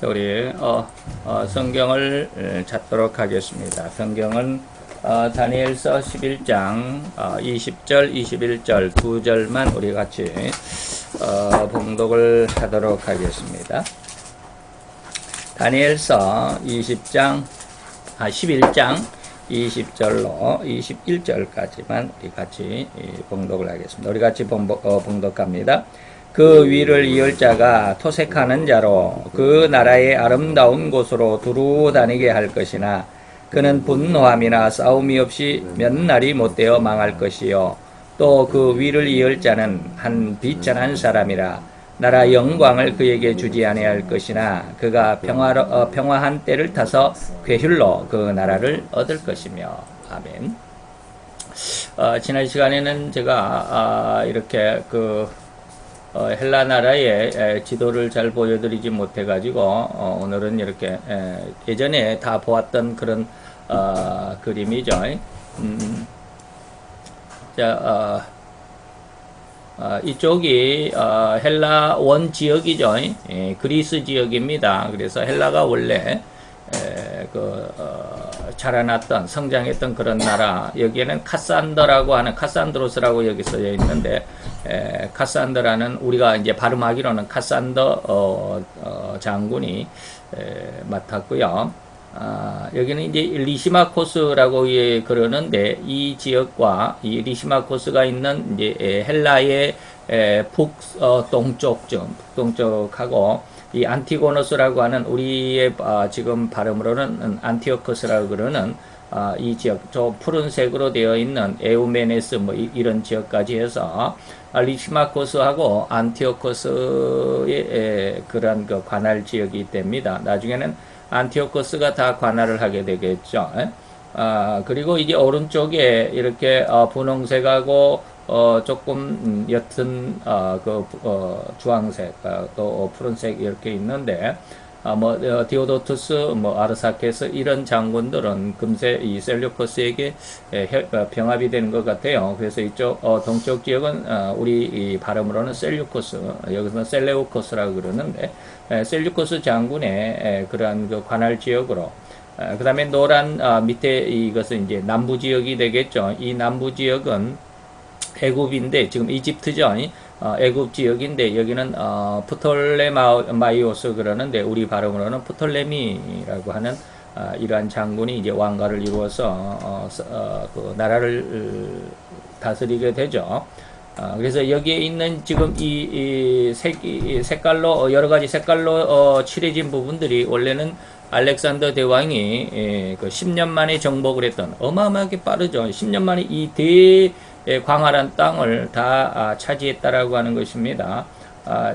우리 성경을 찾도록 하겠습니다. 성경은 다니엘서 11장 20절, 21절 두 절만 우리 같이 봉독을 하도록 하겠습니다. 다니엘서 11장 20절로 21절까지만 우리 같이 봉독을 하겠습니다. 우리 같이 봉독합니다. 그 위를 이을 자가 토색하는 자로 그 나라의 아름다운 곳으로 두루 다니게 할 것이나 그는 분노함이나 싸움이 없이 몇 날이 못되어 망할 것이요 또 그 위를 이을 자는 한 비천한 사람이라 나라 영광을 그에게 주지 아니할 것이나 그가 평화한 때를 타서 궤휼로 그 나라를 얻을 것이며. 아멘. 지난 시간에는 제가 이렇게 헬라 나라의 지도를 잘 보여드리지 못해가지고 오늘은 이렇게 예전에 다 보았던 그런 그림이죠. 이쪽이 헬라 원 지역이죠. 그리스 지역입니다. 그래서 헬라가 원래 자라났던 성장했던 그런 나라. 여기에는 카산더라고 하는 카산드로스라고 여기 써져 있는데 카산더라는 우리가 이제 발음하기로는 카산더 장군이 맡았고요. 여기는 이제 리시마코스라고 그러는데 이 지역과 이 리시마코스가 있는 이제 헬라의 북동쪽하고 이 안티고노스라고 하는 우리의 지금 발음으로는 안티오코스라고 그러는 이 지역, 저 푸른색으로 되어 있는 에우메네스 뭐 이런 지역까지 해서 리시마코스하고 안티오코스의 그런 관할 지역이 됩니다. 나중에는 안티오코스가 다 관할을 하게 되겠죠. 그리고 이제 오른쪽에 이렇게 분홍색하고 조금 옅은 주황색 또 푸른색 이렇게 있는데 디오도투스 아르사케스 이런 장군들은 금세 이 셀류코스에게 병합이 되는 것 같아요. 그래서 이쪽 동쪽 지역은 우리 이 발음으로는 셀류코스, 여기서는 셀레우코스라고 그러는데 셀류코스 장군의 그러한 관할 지역으로 그 다음에 노란 밑에 이것은 이제 남부 지역이 되겠죠. 이 남부 지역은 애굽인데 지금 이집트죠. 애굽 지역인데 여기는 프톨레마이오스 그러는데 우리 발음으로는 프톨레미라고 하는 이러한 장군이 이제 왕가를 이루어서 그 나라를 다스리게 되죠. 그래서 여기에 있는 지금 이 색깔로 여러 가지 색깔로 칠해진 부분들이 원래는 알렉산더 대왕이 그 10년 만에 정복을 했던 어마어마하게 빠르죠. 10년 만에 이 광활한 땅을 다 차지했다라고 하는 것입니다.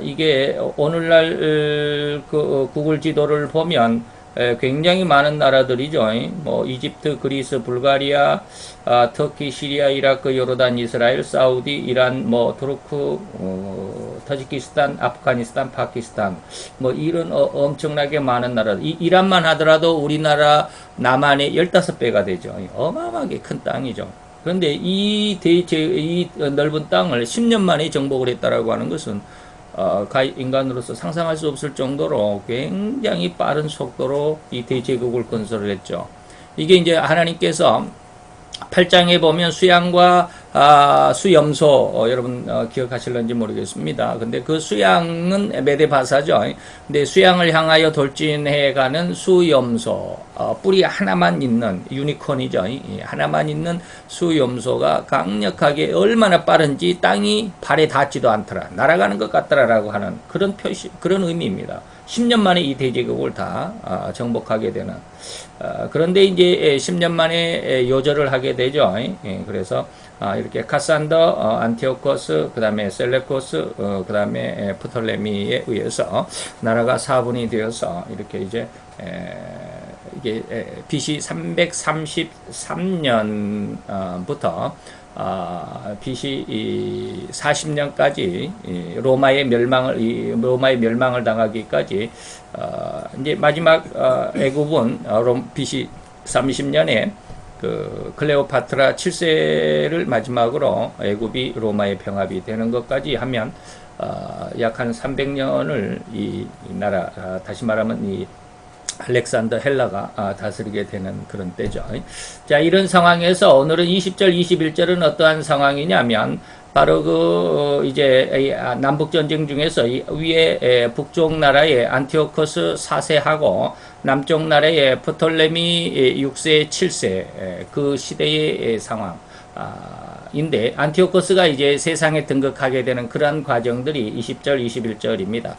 이게 오늘날 구글 지도를 보면 굉장히 많은 나라들이죠. 뭐 이집트, 그리스, 불가리아, 터키, 시리아, 이라크, 요르단, 이스라엘, 사우디, 이란, 투르크, 타지키스탄, 아프가니스탄, 파키스탄, 이런 엄청나게 많은 나라. 이란만 하더라도 우리나라 남한의 15배가 되죠. 어마어마하게 큰 땅이죠. 그런데 이 넓은 땅을 10년 만에 정복을 했다라고 하는 것은 인간으로서 상상할 수 없을 정도로 굉장히 빠른 속도로 이 대제국을 건설을 했죠. 이게 이제 하나님께서 8장에 보면 수양과 수염소 여러분 기억하실런지 모르겠습니다. 근데 그 수양은 메데바사죠. 근데 수양을 향하여 돌진해가는 수염소 뿌리 하나만 있는 유니콘이죠. 하나만 있는 수염소가 강력하게 얼마나 빠른지 땅이 발에 닿지도 않더라. 날아가는 것 같더라라고 하는 그런 표시, 그런 의미입니다. 10년 만에 이 대제국을 다 정복하게 되는. 그런데 이제 10년 만에 요절을 하게 되죠. 그래서 이렇게 카산더, 안티오코스, 그 다음에 셀레코스, 그 다음에 프톨레미에 의해서 나라가 사분이 되어서 이렇게 이제 이게 BC 333년부터 BC 40년까지 로마의 멸망을 당하기까지 이제 마지막 애굽은 BC 30년에 그 클레오파트라 7세를 마지막으로 애굽이 로마의 병합이 되는 것까지 하면 약 한 300년을 이 나라, 다시 말하면 이 알렉산더 헬라가 다스리게 되는 그런 때죠. 자, 이런 상황에서 오늘은 20절, 21절은 어떠한 상황이냐면 바로 이제 남북 전쟁 중에서 위에 북쪽 나라의 안티오코스 4세하고 남쪽 나라의 프톨레미 6세, 7세 그 시대의 상황. 인데 안티오코스가 이제 세상에 등극하게 되는 그러한 과정들이 20절, 21절입니다.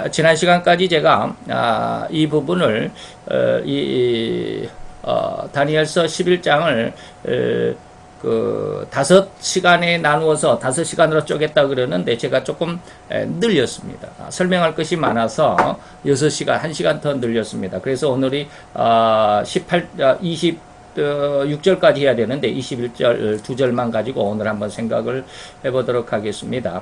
지난 시간까지 제가 이 부분을 다니엘서 11장을 그 5시간에 나누어서 5시간으로 쪼갰다 그러는데 제가 조금 늘렸습니다. 설명할 것이 많아서 6시간, 1시간 더 늘렸습니다. 그래서 오늘이 26절까지 해야 되는데 21절 2절만 가지고 오늘 한번 생각을 해보도록 하겠습니다.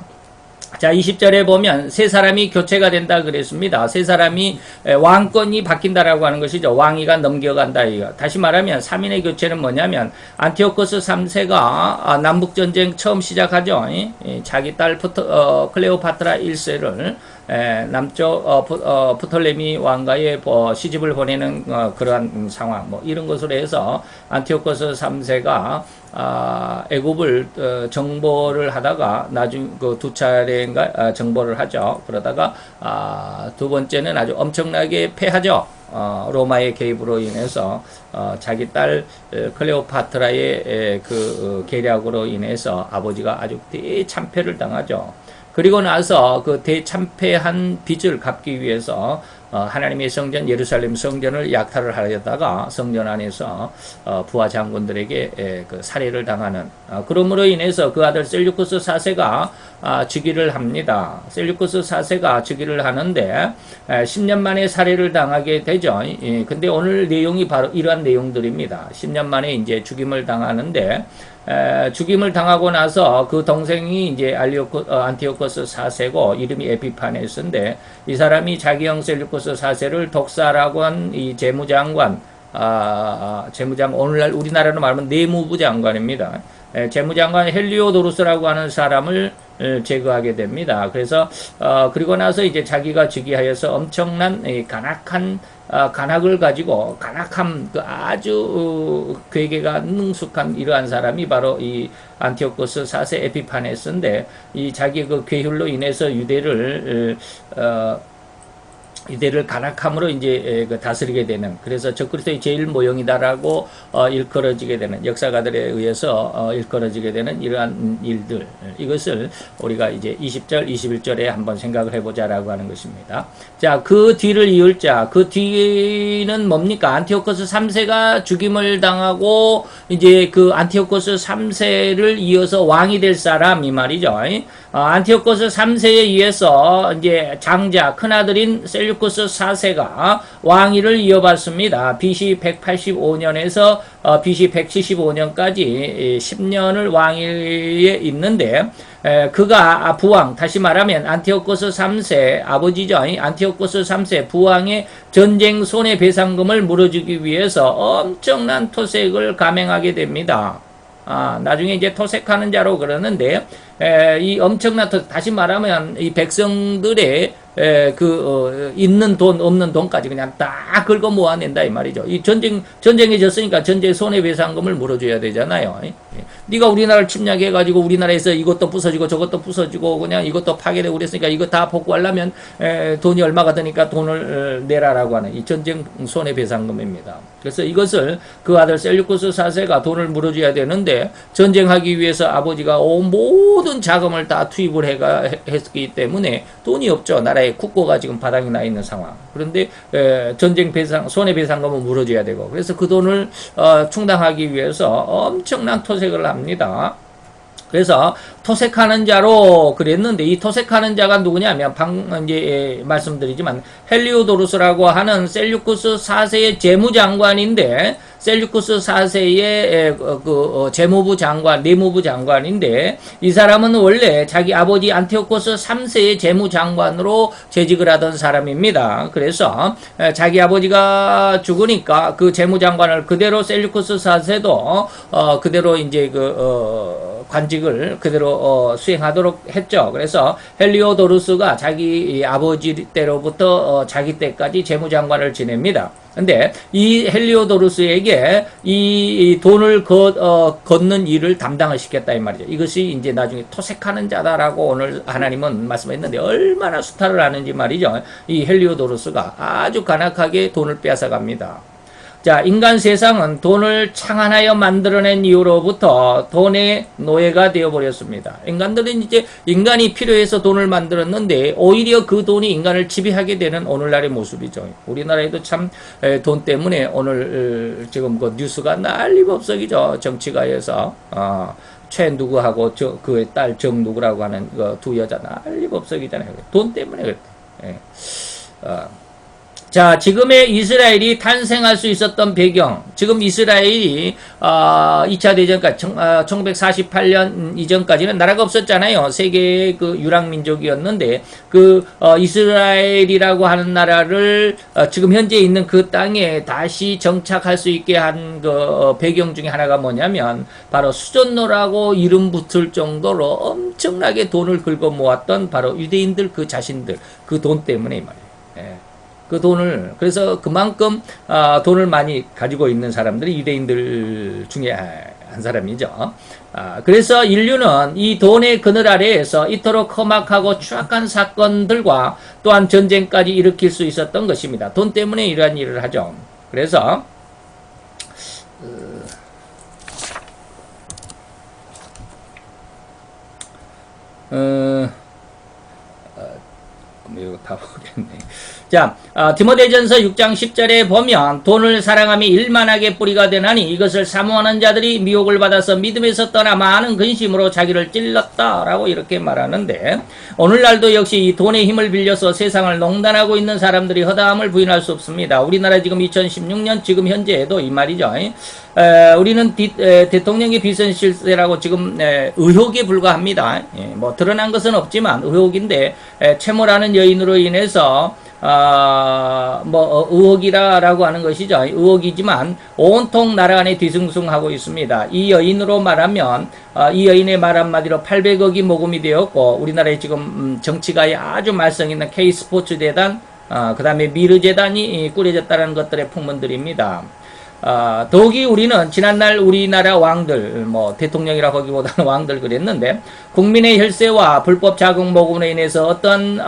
자, 20절에 보면 세 사람이 교체가 된다 그랬습니다. 세 사람이 왕권이 바뀐다라고 하는 것이죠. 왕위가 넘겨간다. 다시 말하면 3인의 교체는 뭐냐면 안티오코스 3세가 남북전쟁 처음 시작하죠. 자기 딸 클레오파트라 1세를 남쪽 프톨레미 왕가의 시집을 보내는 그러한 상황, 뭐 이런 것으로 해서 안티오코스 3세가 애굽을 정보를 하다가 나중 그 두 차례인가 정보를 하죠. 그러다가 두 번째는 아주 엄청나게 패하죠. 로마의 개입으로 인해서 자기 딸 클레오파트라의 그 계략으로 인해서 아버지가 아주 대참패를 당하죠. 그리고 나서 그 대참패한 빚을 갚기 위해서 하나님의 성전 예루살렘 성전을 약탈을 하려다가 성전 안에서 부하 장군들에게 그 살해를 당하는 그러므로 인해서 그 아들 셀류쿠스 4세가 즉위를 합니다. 셀류쿠스 4세가 즉위를 하는데 10년 만에 살해를 당하게 되죠. 근데 오늘 내용이 바로 이러한 내용들입니다. 10년 만에 이제 죽임을 당하는데 죽임을 당하고 나서 그 동생이 이제 안티오코스 4세고 이름이 에피파네스인데 이 사람이 자기 형 셀류코스 4세를 독사라고 한 이 재무장관 오늘날 우리나라로 말하면 내무부 장관입니다. 재무장관 헬리오도루스라고 하는 사람을 제거하게 됩니다. 그래서 그리고 나서 이제 자기가 즉위하여서 엄청난 간악한 간악을 가지고 간악함 그 아주 괴계가 능숙한 이러한 사람이 바로 이 안티오코스 4세 에피파네스인데 이 자기 그 괴율로 인해서 유대를 간악함으로 이제 다스리게 되는 그래서 적그리스도의 제일 모형이다라고 일컬어지게 되는 역사가들에 의해서 일컬어지게 되는 이러한 일들 이것을 우리가 이제 20절 21절에 한번 생각을 해보자라고 하는 것입니다. 자, 그 뒤를 이을 자, 그 뒤는 뭡니까? 안티오코스 3세가 죽임을 당하고 이제 그 안티오코스 3세를 이어서 왕이 될 사람 이 말이죠. 안티오코스 3세에 의해서 이제 장자 큰아들인 셀류쿠스 4세가 왕위를 이어받습니다. BC 185년에서 BC 175년까지 10년을 왕위에 있는데 그가 부왕 다시 말하면 안티오코스 3세 아버지죠. 안티오코스 3세 부왕의 전쟁 손해배상금을 물어주기 위해서 엄청난 토색을 감행하게 됩니다. 나중에 이제 토색하는 자로 그러는데, 이 엄청난 다시 말하면 이 백성들의 있는 돈, 없는 돈까지 그냥 다 긁어 모아낸다, 이 말이죠. 이 전쟁에 졌으니까 전쟁 손해배상금을 물어줘야 되잖아요. 네가 우리나라를 침략해가지고 우리나라에서 이것도 부서지고 저것도 부서지고 그냥 이것도 파괴되고 그랬으니까 이거 다 복구하려면 돈이 얼마가 드니까 돈을 내라라고 하는 이 전쟁 손해배상금입니다. 그래서 이것을 그 아들 셀류쿠스 4세가 돈을 물어줘야 되는데 전쟁하기 위해서 아버지가 온 모든 자금을 다 투입을 했기 때문에 돈이 없죠. 나라의 국고가 지금 바닥이 나 있는 상황. 그런데 전쟁 손해배상금을 물어줘야 되고 그래서 그 돈을 충당하기 위해서 엄청난 토색을 합니다. 그래서 토색하는 자로 그랬는데 이 토색하는 자가 누구냐면 이제 말씀드리지만 헬리오도루스라고 하는 셀류쿠스 4세의 재무장관인데 셀류쿠스 4세의 재무부 장관, 내무부 장관인데 이 사람은 원래 자기 아버지 안티오코스 3세의 재무장관으로 재직을 하던 사람입니다. 그래서 자기 아버지가 죽으니까 그 재무장관을 그대로 셀류쿠스 4세도 그대로 이제 관직을 그대로 수행하도록 했죠. 그래서 헬리오도루스가 자기 아버지 때로부터 자기 때까지 재무장관을 지냅니다. 근데 이 헬리오도루스에게 이 돈을 걷는 일을 담당을 시켰다 이 말이죠. 이것이 이제 나중에 토색하는 자다라고 오늘 하나님은 말씀했는데 얼마나 수탈을 하는지 말이죠. 이 헬리오도루스가 아주 간악하게 돈을 빼앗아갑니다. 자, 인간 세상은 돈을 창안하여 만들어낸 이후로부터 돈의 노예가 되어버렸습니다. 인간들은 이제 인간이 필요해서 돈을 만들었는데 오히려 그 돈이 인간을 지배하게 되는 오늘날의 모습이죠. 우리나라에도 참 돈 때문에 오늘 지금 그 뉴스가 난리법석이죠. 정치가에서 최 누구하고 그의 딸 정 누구라고 하는 그 두 여자 난리법석이잖아요. 돈 때문에 그랬대. 자, 지금의 이스라엘이 탄생할 수 있었던 배경, 지금 이스라엘이 2차 대전까지 1948년 이전까지는 나라가 없었잖아요. 세계의 그 유랑민족이었는데 그 이스라엘이라고 하는 나라를 지금 현재 있는 그 땅에 다시 정착할 수 있게 한 그 배경 중에 하나가 뭐냐면 바로 수전노라고 이름 붙을 정도로 엄청나게 돈을 긁어 모았던 바로 유대인들 그 자신들 그 돈 때문에 말이에요. 예. 그 돈을, 그래서 그만큼, 돈을 많이 가지고 있는 사람들이 유대인들 중에 한 사람이죠. 그래서 인류는 이 돈의 그늘 아래에서 이토록 험악하고 추악한 사건들과 또한 전쟁까지 일으킬 수 있었던 것입니다. 돈 때문에 이러한 일을 하죠. 그래서, 이거 다 보겠네. 자, 디모데전서 6장 10절에 보면 돈을 사랑함이 일만하게 뿌리가 되나니 이것을 사모하는 자들이 미혹을 받아서 믿음에서 떠나 많은 근심으로 자기를 찔렀다라고 이렇게 말하는데 오늘날도 역시 이 돈의 힘을 빌려서 세상을 농단하고 있는 사람들이 허다함을 부인할 수 없습니다. 우리나라 지금 2016년 지금 현재에도 이 말이죠. 우리는 대통령의 비선 실세라고 지금 의혹에 불과합니다. 뭐 드러난 것은 없지만 의혹인데 채모라는 여인으로 인해서 의혹이라고 하는 것이죠. 의혹이지만 온통 나라 안에 뒤숭숭하고 있습니다. 이 여인으로 말하면 이 여인의 말 한마디로 800억이 모금이 되었고 우리나라에 지금 정치가에 아주 말썽 있는 K스포츠 재단 그 다음에 미르재단이 꾸려졌다는 것들의 풍문들입니다. 더욱이 우리는 지난날 우리나라 왕들, 대통령이라 거기보다는 왕들 그랬는데, 국민의 혈세와 불법 자금 모금으로 인해서 어떤,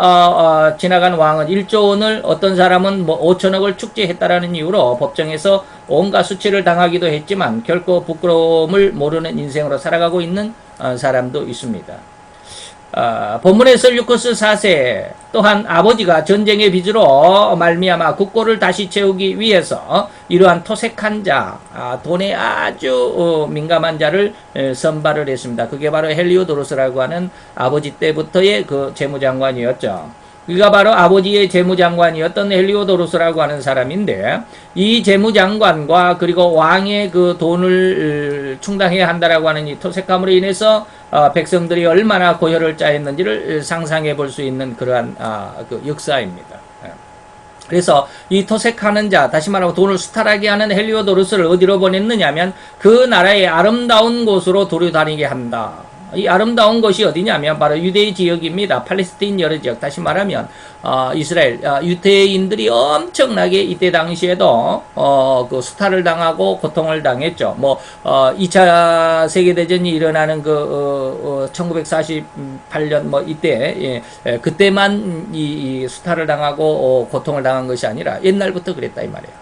지나간 왕은 1조 원을 어떤 사람은 5천억을 축제했다라는 이유로 법정에서 온갖 수치를 당하기도 했지만, 결코 부끄러움을 모르는 인생으로 살아가고 있는 사람도 있습니다. 본문의 셀류커스 4세 또한 아버지가 전쟁의 빚으로 말미암아 국고를 다시 채우기 위해서 이러한 토색한 자, 돈에 아주 민감한 자를 선발을 했습니다. 그게 바로 헬리오도로스라고 하는 아버지 때부터의 그 재무장관이었죠. 그가 바로 아버지의 재무장관이었던 헬리오도로스라고 하는 사람인데 이 재무장관과 그리고 왕의 그 돈을 충당해야 한다라고 하는 이 토색함으로 인해서 백성들이 얼마나 고혈을 짜했는지를 상상해 볼 수 있는 그러한 그 역사입니다. 그래서 이 토색하는 자, 다시 말하면 돈을 수탈하게 하는 헬리오도로스를 어디로 보냈느냐면 그 나라의 아름다운 곳으로 도려다니게 한다. 이 아름다운 곳이 어디냐면 바로 유대의 지역입니다. 팔레스타인 여러 지역. 다시 말하면 이스라엘 유대인들이 엄청나게 이때 당시에도 그 수탈을 당하고 고통을 당했죠. 2차 세계 대전이 일어나는 그 1948년 이때 그때만 이 수탈을 당하고 고통을 당한 것이 아니라 옛날부터 그랬다 이 말이에요.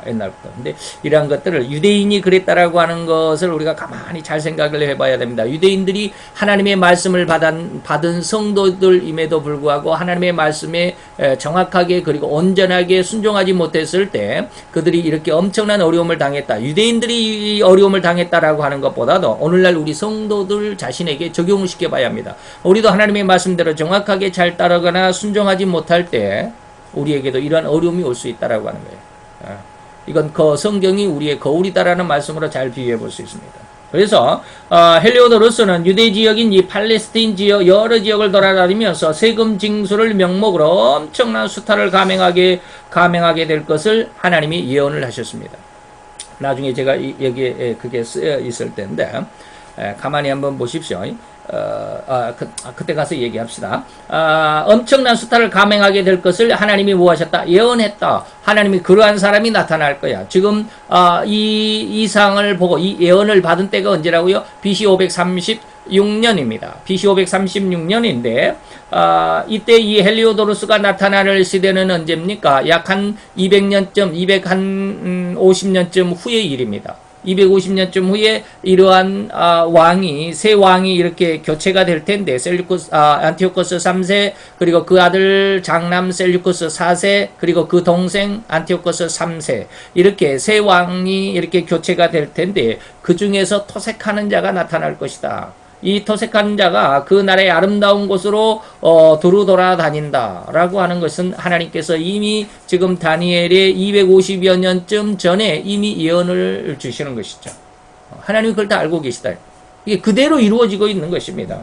옛날부터. 근데 이러한 것들을 유대인이 그랬다라고 하는 것을 우리가 가만히 잘 생각을 해봐야 됩니다. 유대인들이 하나님의 말씀을 받은 성도들임에도 불구하고 하나님의 말씀에 정확하게 그리고 온전하게 순종하지 못했을 때 그들이 이렇게 엄청난 어려움을 당했다. 유대인들이 어려움을 당했다라고 하는 것보다도 오늘날 우리 성도들 자신에게 적용을 시켜봐야 합니다. 우리도 하나님의 말씀대로 정확하게 잘 따르거나 순종하지 못할 때 우리에게도 이러한 어려움이 올 수 있다라고 하는 거예요. 이건 그 성경이 우리의 거울이다라는 말씀으로 잘 비유해 볼 수 있습니다. 그래서 헬리오도로스는 유대 지역인 이 팔레스타인 지역 여러 지역을 돌아다니면서 세금 징수를 명목으로 엄청난 수탈을 감행하게 될 것을 하나님이 예언을 하셨습니다. 나중에 제가 여기에 그게 쓰여 있을 텐데 가만히 한번 보십시오. 그때 가서 얘기합시다. 엄청난 수탈을 감행하게 될 것을 하나님이 뭐 하셨다? 예언했다. 하나님이 그러한 사람이 나타날 거야. 지금 이 이상을 보고 이 예언을 받은 때가 언제라고요? BC 536년입니다. BC 536년인데 이때 이 헬리오도루스가 나타날 시대는 언제입니까? 약 한 200년쯤, 250년쯤 후의 일입니다. 250년쯤 후에 이러한 새 왕이 이렇게 교체가 될 텐데 안티오코스 3세 그리고 그 아들 장남 셀류코스 4세 그리고 그 동생 안티오코스 3세 이렇게 새 왕이 이렇게 교체가 될 텐데 그 중에서 토색하는 자가 나타날 것이다. 이 토색하는 자가 그 나라의 아름다운 곳으로 두루 돌아다닌다라고 하는 것은 하나님께서 이미 지금 다니엘의 250여 년쯤 전에 이미 예언을 주시는 것이죠. 하나님이 그걸 다 알고 계시다. 이게 그대로 이루어지고 있는 것입니다.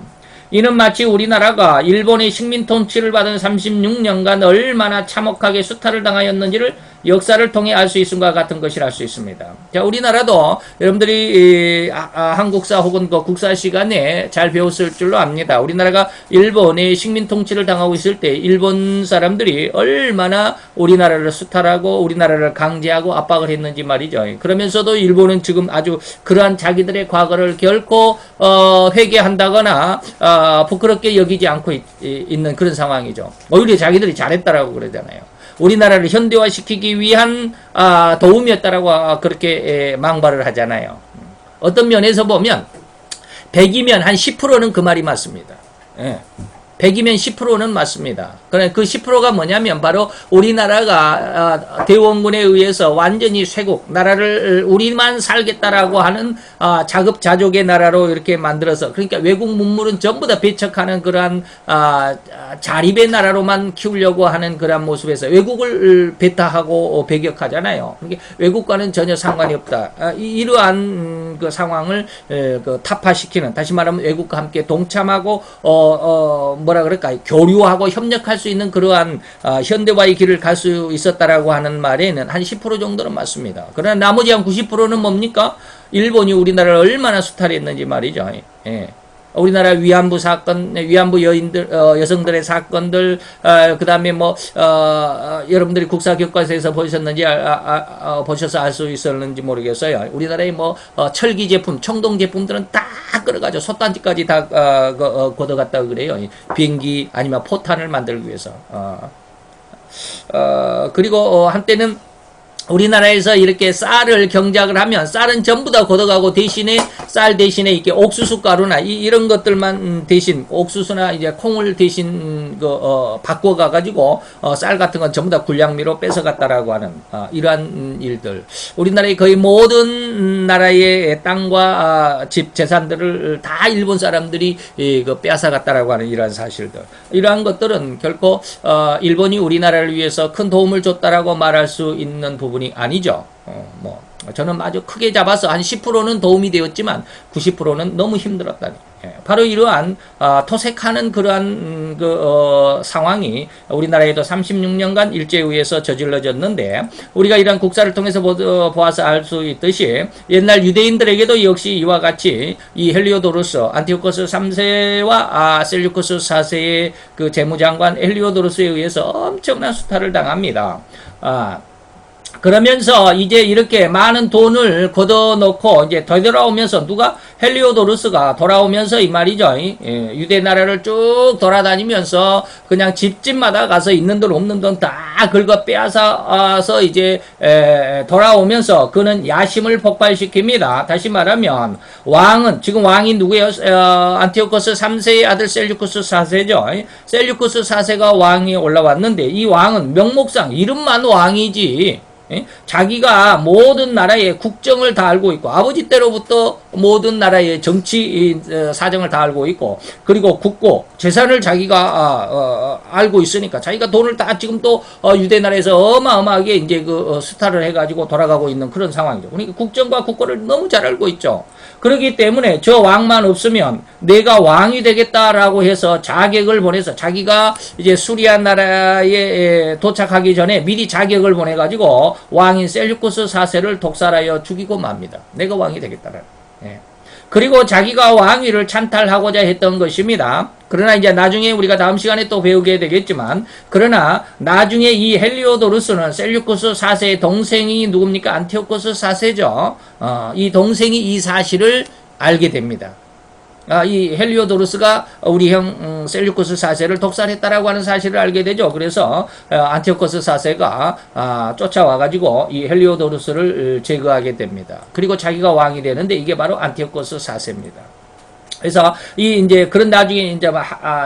이는 마치 우리나라가 일본의 식민 통치를 받은 36년간 얼마나 참혹하게 수탈을 당하였는지를 역사를 통해 알 수 있음과 같은 것이라 할 수 있습니다. 자, 우리나라도 여러분들이 한국사 혹은 그 국사 시간에 잘 배웠을 줄로 압니다. 우리나라가 일본의 식민 통치를 당하고 있을 때 일본 사람들이 얼마나 우리나라를 수탈하고 우리나라를 강제하고 압박을 했는지 말이죠. 그러면서도 일본은 지금 아주 그러한 자기들의 과거를 결코 회개한다거나 부끄럽게 여기지 않고 있는 그런 상황이죠. 오히려 자기들이 잘했다라고 그러잖아요. 우리나라를 현대화시키기 위한 도움이었다라고 그렇게 망발을 하잖아요. 어떤 면에서 보면 100이면 한 10%는 그 말이 맞습니다. 예. 100이면 10%는 맞습니다. 그래 그 10%가 뭐냐면 바로 우리나라가 대원군에 의해서 완전히 쇄국 나라를 우리만 살겠다라고 하는 자급자족의 나라로 이렇게 만들어서 그러니까 외국 문물은 전부 다 배척하는 그러한 자립의 나라로만 키우려고 하는 그러한 모습에서 외국을 배타하고 배격하잖아요. 그러니까 외국과는 전혀 상관이 없다. 이러한 그 상황을 타파시키는 다시 말하면 외국과 함께 동참하고 뭐라 그럴까요? 교류하고 협력할 수 있는 그러한 현대화의 길을 갈 수 있었다라고 하는 말에는 한 10% 정도는 맞습니다. 그러나 나머지 한 90%는 뭡니까? 일본이 우리나라를 얼마나 수탈했는지 말이죠. 예. 우리나라 위안부 사건, 위안부 여성들의 사건들, 그 다음에 여러분들이 국사 교과서에서 보셨는지, 보셔서 알 수 있었는지 모르겠어요. 우리나라의 철기 제품, 청동 제품들은 다 끌어가죠. 솥단지까지 다, 걷어갔다고 그래요. 비행기 아니면 포탄을 만들기 위해서. 그리고, 한때는 우리나라에서 이렇게 쌀을 경작을 하면 쌀은 전부 다 걷어가고 대신에 쌀 대신에 이렇게 옥수수 가루나 이런 것들만 대신 옥수수나 이제 콩을 대신 바꿔가 가지고 쌀 같은 건 전부 다 군량미로 뺏어갔다라고 하는 이러한 일들. 우리나라의 거의 모든 나라의 땅과 집 재산들을 다 일본 사람들이 빼앗아갔다라고 하는 이러한 사실들. 이러한 것들은 결코 일본이 우리나라를 위해서 큰 도움을 줬다라고 말할 수 있는 부분이 아니죠. 저는 아주 크게 잡아서 한 10%는 도움이 되었지만 90%는 너무 힘들었다니. 바로 이러한 토색하는 그러한 상황이 우리나라에도 36년간 일제에 의해서 저질러졌는데 우리가 이러한 국사를 통해서 보아서 알 수 있듯이 옛날 유대인들에게도 역시 이와 같이 이 헬리오도루스 안티오코스 3세와 셀류코스 4세의 그 재무장관 헬리오도루스에 의해서 엄청난 수탈을 당합니다. 그러면서 이제 이렇게 많은 돈을 걷어놓고 이제 되돌아오면서 누가 헬리오도루스가 돌아오면서 이 말이죠. 유대 나라를 쭉 돌아다니면서 그냥 집집마다 가서 있는 돈 없는 돈 다 긁어 빼앗아서 이제 돌아오면서 그는 야심을 폭발시킵니다. 다시 말하면 왕은 지금 왕이 누구예요? 안티오코스 3세의 아들 셀류쿠스 4세죠. 셀류쿠스 4세가 왕이 올라왔는데 이 왕은 명목상 이름만 왕이지 자기가 모든 나라의 국정을 다 알고 있고 아버지 때로부터 모든 나라의 정치 사정을 다 알고 있고 그리고 국고 재산을 자기가 알고 있으니까 자기가 돈을 다 지금 또 유대 나라에서 어마어마하게 이제 수탈을 해가지고 돌아가고 있는 그런 상황이죠. 그러니까 국정과 국고를 너무 잘 알고 있죠. 그렇기 때문에 저 왕만 없으면 내가 왕이 되겠다라고 해서 자객을 보내서 자기가 이제 수리안 나라에 도착하기 전에 미리 자객을 보내가지고 왕인 셀류쿠스 4세를 독살하여 죽이고 맙니다. 내가 왕이 되겠다라는. 그리고 자기가 왕위를 찬탈하고자 했던 것입니다. 그러나 이제 나중에 우리가 다음 시간에 또 배우게 되겠지만, 그러나 나중에 이 헬리오도루스는 셀류쿠스 4세의 동생이 누굽니까? 안티오코스 4세죠. 이 동생이 이 사실을 알게 됩니다. 이 헬리오도루스가 우리 형 셀류쿠스 4세를 독살했다라고 하는 사실을 알게 되죠. 그래서 안티오코스 4세가 쫓아와가지고 이 헬리오도루스를 제거하게 됩니다. 그리고 자기가 왕이 되는데 이게 바로 안티오코스 4세입니다. 그래서 이제 그런 나중에 이제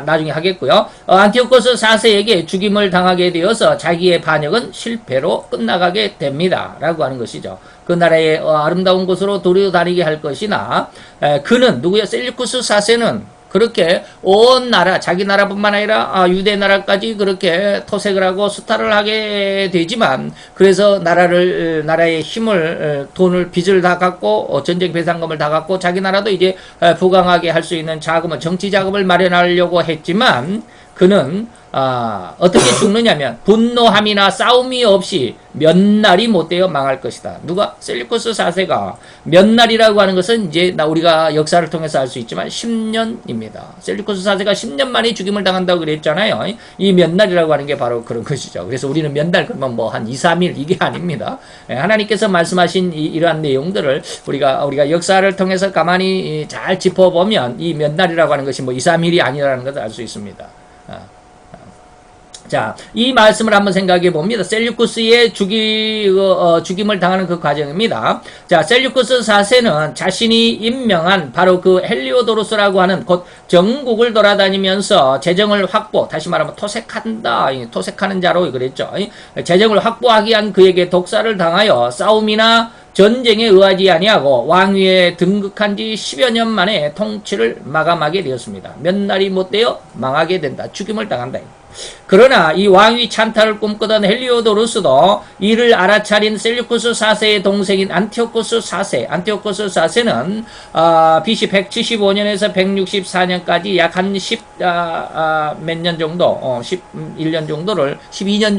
나중에 하겠고요. 안티오코스 4세에게 죽임을 당하게 되어서 자기의 반역은 실패로 끝나가게 됩니다라고 하는 것이죠. 그 나라의 아름다운 곳으로 도려다니게 할 것이나 그는 누구야? 셀류쿠스 4세는 그렇게 온 나라, 자기 나라뿐만 아니라 유대 나라까지 그렇게 토색을 하고 수탈을 하게 되지만, 그래서 나라의 힘을, 돈을, 빚을 다 갖고 전쟁 배상금을 다 갖고 자기 나라도 이제 부강하게 할 수 있는 자금을, 정치 자금을 마련하려고 했지만, 그는 어떻게 죽느냐면 분노함이나 싸움이 없이 몇 날이 못되어 망할 것이다. 누가? 셀류쿠스 4세가. 몇 날이라고 하는 것은 이제 우리가 역사를 통해서 알 수 있지만 10년입니다. 셀류쿠스 4세가 10년 만에 죽임을 당한다고 그랬잖아요. 이 몇 날이라고 하는 게 바로 그런 것이죠. 그래서 우리는 몇 날 그러면 뭐 한 2, 3일 이게 아닙니다. 하나님께서 말씀하신 이러한 내용들을 우리가 역사를 통해서 가만히 잘 짚어보면 이 몇 날이라고 하는 것이 뭐 2, 3일이 아니라는 것을 알 수 있습니다. 자, 이 말씀을 한번 생각해 봅니다. 셀류쿠스의 죽임을 당하는 그 과정입니다. 자, 셀류쿠스 4세는 자신이 임명한 바로 그 헬리오도루스라고 하는 곧 전국을 돌아다니면서 재정을 다시 말하면 토색하는 자로 그랬죠. 재정을 확보하기 위한 그에게 독살을 당하여 싸움이나 전쟁에 의하지 아니하고 왕위에 등극한 지 10여 년 만에 통치를 마감하게 되었습니다. 몇 날이 못되어 망하게 된다. 죽임을 당한다. 그러나 이 왕위 찬탈을 꿈꾸던 헬리오도루스도 이를 알아차린 셀류쿠스 4세의 동생인 안티오코스 4세는 BC 175년에서 164년까지 약 한 12년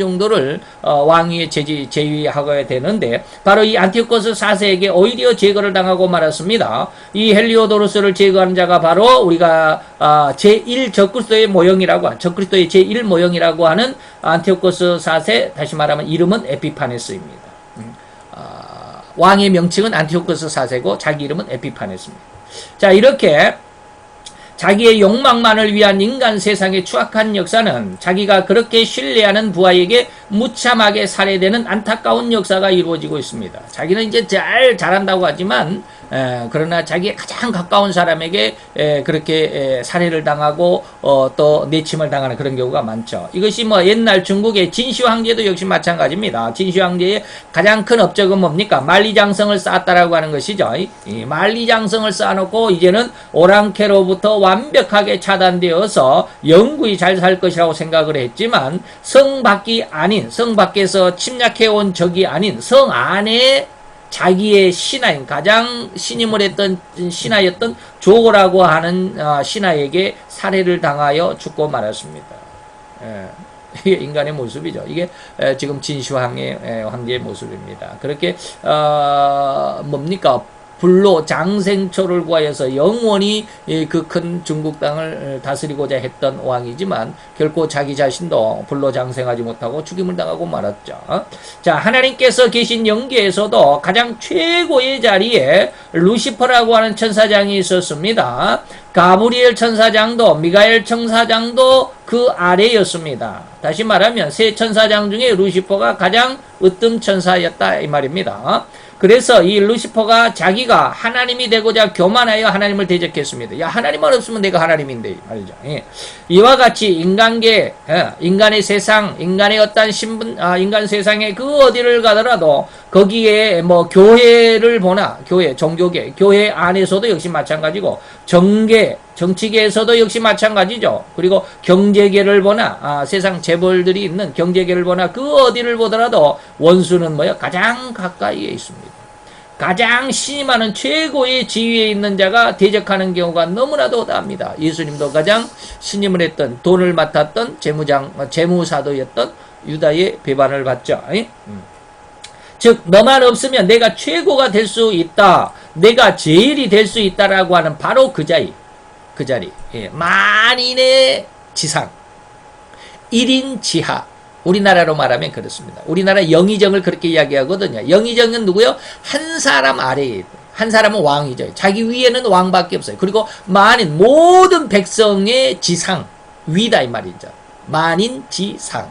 정도를 왕위에 제위하게 되는데, 바로 이 안티오코스 4세에게 오히려 제거를 당하고 말았습니다. 이 헬리오도루스를 제거하는 자가 바로 우리가 제1 적그리스도의 모형이라고 하는 안티오코스 4세, 다시 말하면 이름은 에피파네스입니다. 왕의 명칭은 안티오코스 4세고 자기 이름은 에피파네스입니다. 자, 이렇게 자기의 욕망만을 위한 인간 세상의 추악한 역사는 자기가 그렇게 신뢰하는 부하에게 무참하게 살해되는 안타까운 역사가 이루어지고 있습니다. 자기는 이제 잘한다고 하지만 그러나 자기의 가장 가까운 사람에게 그렇게 살해를 당하고 또 내침을 당하는 그런 경우가 많죠. 이것이 뭐 옛날 중국의 진시 황제도 역시 마찬가지입니다. 진시 황제의 가장 큰 업적은 뭡니까? 만리장성을 쌓았다라고 하는 것이죠. 이 만리장성을 쌓아놓고 이제는 오랑캐로부터 완벽하게 차단되어서 영구히 잘 살 것이라고 생각을 했지만, 성 밖에서 침략해온 적이 아닌 성 안에 자기의 신하인, 가장 신임을 했던 신하였던 조고라고 하는 신하에게 살해를 당하여 죽고 말았습니다. 이게 인간의 모습이죠. 이게 지금 진시황의 모습입니다. 그렇게 뭡니까? 불로 장생초를 구하여서 영원히 그 큰 중국 땅을 다스리고자 했던 왕이지만 결코 자기 자신도 불로 장생하지 못하고 죽임을 당하고 말았죠. 자, 하나님께서 계신 영계에서도 가장 최고의 자리에 루시퍼라고 하는 천사장이 있었습니다. 가브리엘 천사장도 미가엘 천사장도 그 아래였습니다. 다시 말하면 세 천사장 중에 루시퍼가 가장 으뜸 천사였다 이 말입니다. 그래서 이 루시퍼가 자기가 하나님이 되고자 교만하여 하나님을 대적했습니다. 야, 하나님만 없으면 내가 하나님인데 말이죠. 이와 같이 인간계, 인간의 세상, 인간의 어떤 신분, 인간 세상에 그 어디를 가더라도 거기에 뭐 교회를 보나, 종교계, 교회 안에서도 역시 마찬가지고 정치계에서도 역시 마찬가지죠. 그리고 경제계를 보나, 세상 재벌들이 있는 경제계를 보나, 그 어디를 보더라도 원수는 가장 가까이에 있습니다. 가장 신임하는 최고의 지위에 있는 자가 대적하는 경우가 너무나도 다합니다. 예수님도 가장 신임을 했던, 돈을 맡았던 재무사도였던 유다의 배반을 받죠. 즉 너만 없으면 내가 최고가 될 수 있다. 내가 제일이 될 수 있다라고 하는 바로 그 자리. 예, 만인의 지상. 1인 지하. 우리나라로 말하면 그렇습니다. 우리나라 영의정을 그렇게 이야기하거든요. 영의정은 누구요? 한 사람 아래에, 한 사람은 왕이죠. 자기 위에는 왕밖에 없어요. 그리고 만인, 모든 백성의 지상, 위다 이 말이죠. 만인 지상.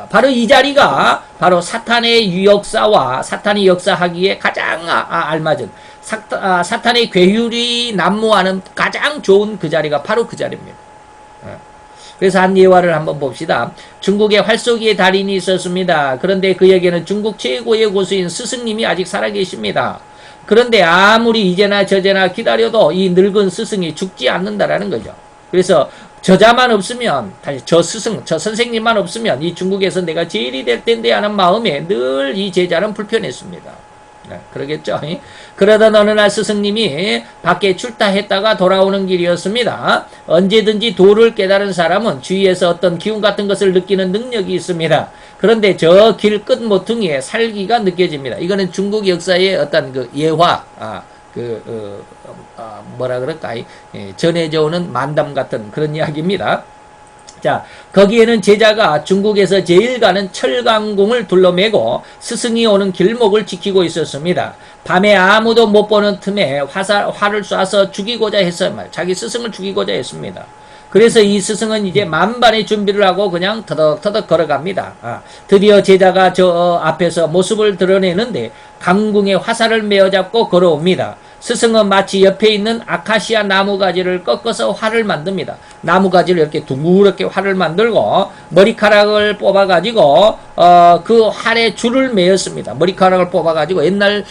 바로 이 자리가 바로 사탄의 유역사와 사탄이 역사하기에 가장 알맞은 사탄의 괴율이 난무하는 가장 좋은 그 자리가 바로 그 자리입니다. 그래서 한 예화를 한번 봅시다. 중국에 활쏘기의 달인이 있었습니다. 그런데 그에게는 중국 최고의 고수인 스승님이 아직 살아계십니다. 그런데 아무리 이제나 저제나 기다려도 이 늙은 스승이 죽지 않는다라는 거죠. 그래서 저자만 없으면, 저 스승, 저 선생님만 없으면 이 중국에서 내가 제일이 될 텐데 하는 마음에 늘 이 제자는 불편했습니다. 네, 그러겠죠. 그러던 어느 날 스승님이 밖에 출타했다가 돌아오는 길이었습니다. 언제든지 도를 깨달은 사람은 주위에서 어떤 기운 같은 것을 느끼는 능력이 있습니다. 그런데 저 길 끝 모퉁이에 살기가 느껴집니다. 이거는 중국 역사의 어떤 그 예화, 뭐라 그럴까, 전해져 오는 만담 같은 그런 이야기입니다. 자, 거기에는 제자가 중국에서 제일 가는 철강궁을 둘러매고 스승이 오는 길목을 지키고 있었습니다. 밤에 아무도 못 보는 틈에 활을 쏴서 죽이고자 했어요. 자기 스승을 죽이고자 했습니다. 그래서 이 스승은 이제 만반의 준비를 하고 그냥 터덕터덕 걸어갑니다. 드디어 제자가 저 앞에서 모습을 드러내는데 강궁에 화살을 메어잡고 걸어옵니다. 스승은 마치 옆에 있는 아카시아 나무가지를 꺾어서 활을 만듭니다. 나무가지를 이렇게 둥그렇게 활을 만들고 머리카락을 뽑아가지고 그 활에 줄을 매었습니다. 머리카락을 뽑아가지고 옛날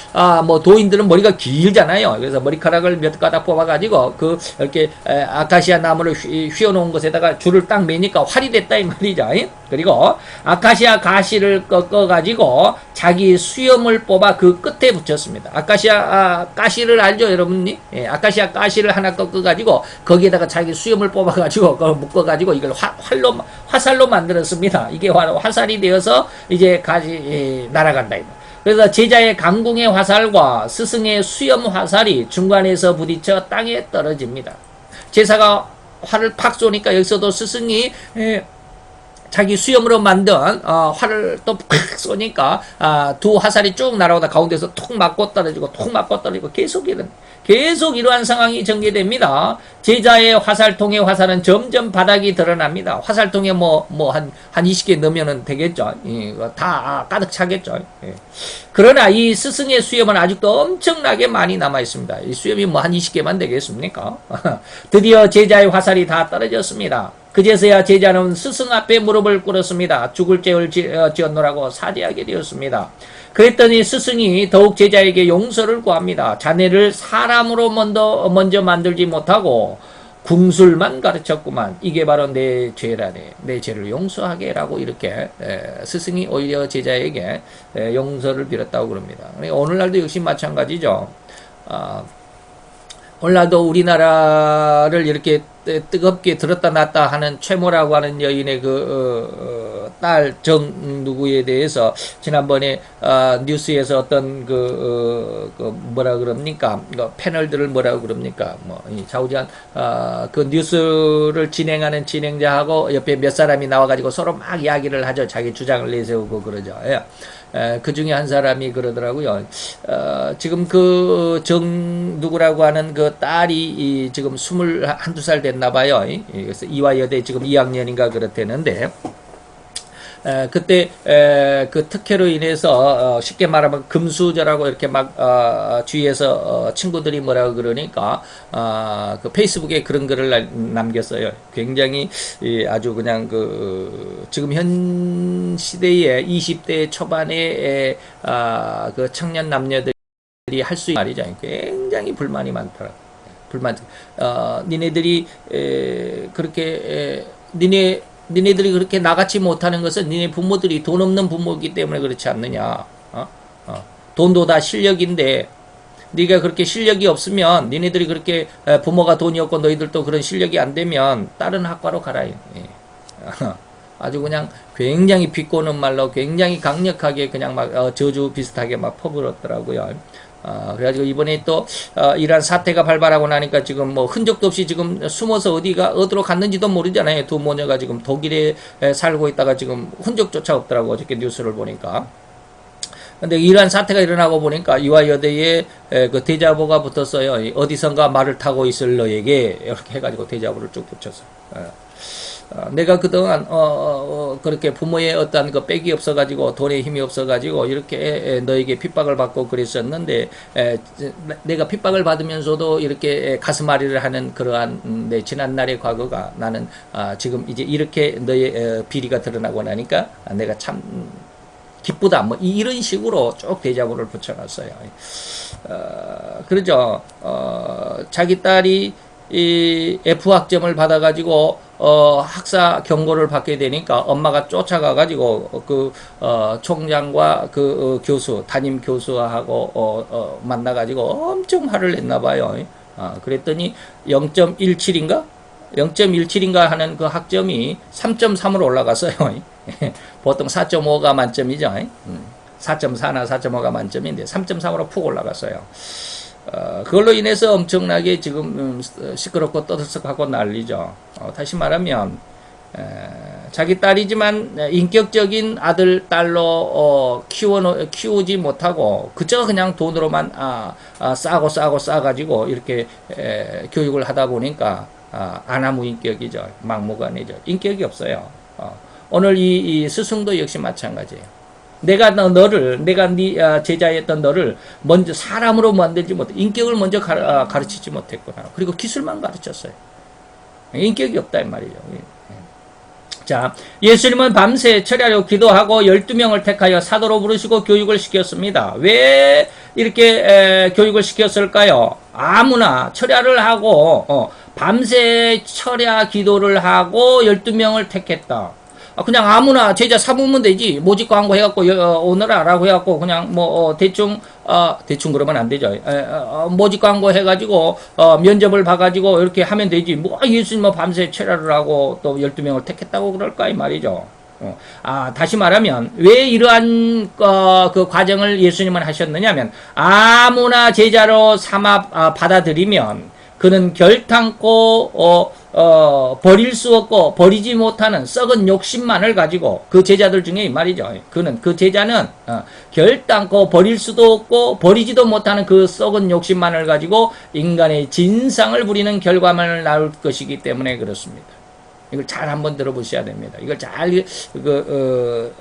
뭐 도인들은 머리가 길잖아요. 그래서 머리카락을 몇 가닥 뽑아가지고 그 이렇게 아카시아 나무를 휘어놓은 것에다가 줄을 딱 매니까 활이 됐다 이 말이죠. 그리고 아카시아 가시를 꺾어가지고 자기 수염을 뽑아 그 끝에 붙였습니다. 아카시아 가시를 알죠, 여러분이? 예, 아카시아 가시를 하나 꺾어가지고 거기에다가 자기 수염을 뽑아가지고 그걸 묶어가지고 이걸 화살로 만들었습니다. 이게 화살이 되어서 이제 날아간다. 그래서 제자의 강궁의 화살과 스승의 수염 화살이 중간에서 부딪혀 땅에 떨어집니다. 제사가 활을 팍 쏘니까 여기서도 스승이 자기 수염으로 만든 활을 또 팍 쏘니까 두 화살이 쭉 날아오다 가운데서 툭 맞고 떨어지고 툭 맞고 떨어지고 계속 이러한 상황이 전개됩니다. 제자의 화살통의 화살은 점점 바닥이 드러납니다. 화살통에 한 20개 넣으면 되겠죠. 다 가득 차겠죠. 예. 그러나 이 스승의 수염은 아직도 엄청나게 많이 남아 있습니다. 이 수염이 한 20개만 되겠습니까? 드디어 제자의 화살이 다 떨어졌습니다. 그제서야 제자는 스승 앞에 무릎을 꿇었습니다. 죽을 죄를 지었노라고 사죄하게 되었습니다. 그랬더니 스승이 더욱 제자에게 용서를 구합니다. 자네를 사람으로 먼저 만들지 못하고 궁술만 가르쳤구만. 이게 바로 내 죄라네. 내 죄를 용서하게 라고 이렇게 스승이 오히려 제자에게 용서를 빌었다고 그럽니다. 오늘날도 역시 마찬가지죠. 오늘날도 우리나라를 이렇게 뜨겁게 들었다 놨다 하는 최모라고 하는 여인의 딸 누구에 대해서 지난번에 뉴스에서 어떤 뭐라 그럽니까? 패널들을 뭐라고 그럽니까? 좌우지간 그 뉴스를 진행하는 진행자하고 옆에 몇 사람이 나와가지고 서로 막 이야기를 하죠. 자기 주장을 내세우고 그러죠. 예. 그 중에 한 사람이 그러더라고요. 지금 누구라고 하는 그 딸이 지금 21~22살 됐나봐요. 그래서 이화여대 지금 2학년인가 그렇대는데, 그때 그 특혜로 인해서 쉽게 말하면 금수저라고 이렇게 막 주위에서 친구들이 뭐라고 그러니까 그 페이스북에 그런 글을 남겼어요. 굉장히 아주 그냥 지금 현 시대의 20대 초반의 그 청년 남녀들이 할 수 있는 말이죠. 굉장히 불만이 많더라. 니네들이 그렇게 니네들이 그렇게 나같이 못하는 것은 니네 부모들이 돈 없는 부모이기 때문에 그렇지 않느냐. 돈도 다 실력인데 네가 그렇게 실력이 없으면 니네들이 그렇게 부모가 돈이 없고 너희들도 그런 실력이 안 되면 다른 학과로 가라. 예. 아주 그냥 굉장히 비꼬는 말로 굉장히 강력하게 그냥 막 저주 비슷하게 막 퍼부었더라고요. 그래가지고 이번에 또 이러한 사태가 발발하고 나니까 지금 뭐 흔적도 없이 지금 숨어서 어디로 갔는지도 모르잖아요. 두 모녀가 지금 독일에 살고 있다가 지금 흔적조차 없더라고, 어저께 뉴스를 보니까. 근데 이러한 사태가 일어나고 보니까 이와 여대에 그 대자보가 붙었어요. 어디선가 말을 타고 있을 너에게 이렇게 해가지고 대자보를 쭉 붙였어. 내가 그동안 그렇게 부모의 어떤 그 백이 없어가지고 돈에 힘이 없어가지고 이렇게 너에게 핍박을 받고 그랬었는데 내가 핍박을 받으면서도 이렇게 가슴앓이를 하는 그러한 내 지난날의 과거가 나는 지금 이제 이렇게 너의 비리가 드러나고 나니까 내가 참 기쁘다. 뭐 이런 식으로 쭉 대자보를 붙여놨어요. 그러죠. 자기 딸이 이 F학점을 받아가지고 학사 경고를 받게 되니까 엄마가 쫓아가가지고 그 총장과 그 교수, 담임 교수하고 만나가지고 엄청 화를 냈나 봐요. 그랬더니 0.17인가? 0.17인가 하는 그 학점이 3.3으로 올라갔어요. 보통 4.5가 만점이죠. 4.4나 4.5가 만점인데 3.3으로 푹 올라갔어요. 그걸로 인해서 엄청나게 지금 시끄럽고 떠들썩하고 난리죠. 다시 말하면 자기 딸이지만 인격적인 아들, 딸로 키우지 못하고 그저 그냥 돈으로만 싸가지고 이렇게 교육을 하다 보니까 아나무인격이죠. 막무가내죠. 인격이 없어요. 오늘 이 스승도 역시 마찬가지예요. 내가 네 제자였던 너를 먼저 사람으로 만들지 못해 인격을 먼저 가르치지 못했구나. 그리고 기술만 가르쳤어요. 인격이 없다 이 말이죠. 자, 예수님은 밤새 철야로 기도하고 12명을 택하여 사도로 부르시고 교육을 시켰습니다. 왜 이렇게 교육을 시켰을까요? 아무나 철야를 하고 밤새 철야 기도를 하고 12명을 택했다. 그냥 아무나 제자 삼으면 되지. 모집 광고 해갖고 오너라 라고 해갖고 그냥 뭐 대충 그러면 안 되죠. 모집 광고 해가지고 면접을 봐가지고 이렇게 하면 되지. 뭐 예수님은 밤새 철야를 하고 또 12명을 택했다고 그럴까 이 말이죠. 다시 말하면 왜 이러한 그 과정을 예수님은 하셨느냐면 아무나 제자로 삼아 받아들이면 그는 결탄코 버릴 수 없고 버리지 못하는 썩은 욕심만을 가지고 그 제자들 중에 말이죠. 그 제자는 결단코 버릴 수도 없고 버리지도 못하는 그 썩은 욕심만을 가지고 인간의 진상을 부리는 결과만을 낳을 것이기 때문에 그렇습니다. 이걸 잘 한번 들어보셔야 됩니다. 이걸 잘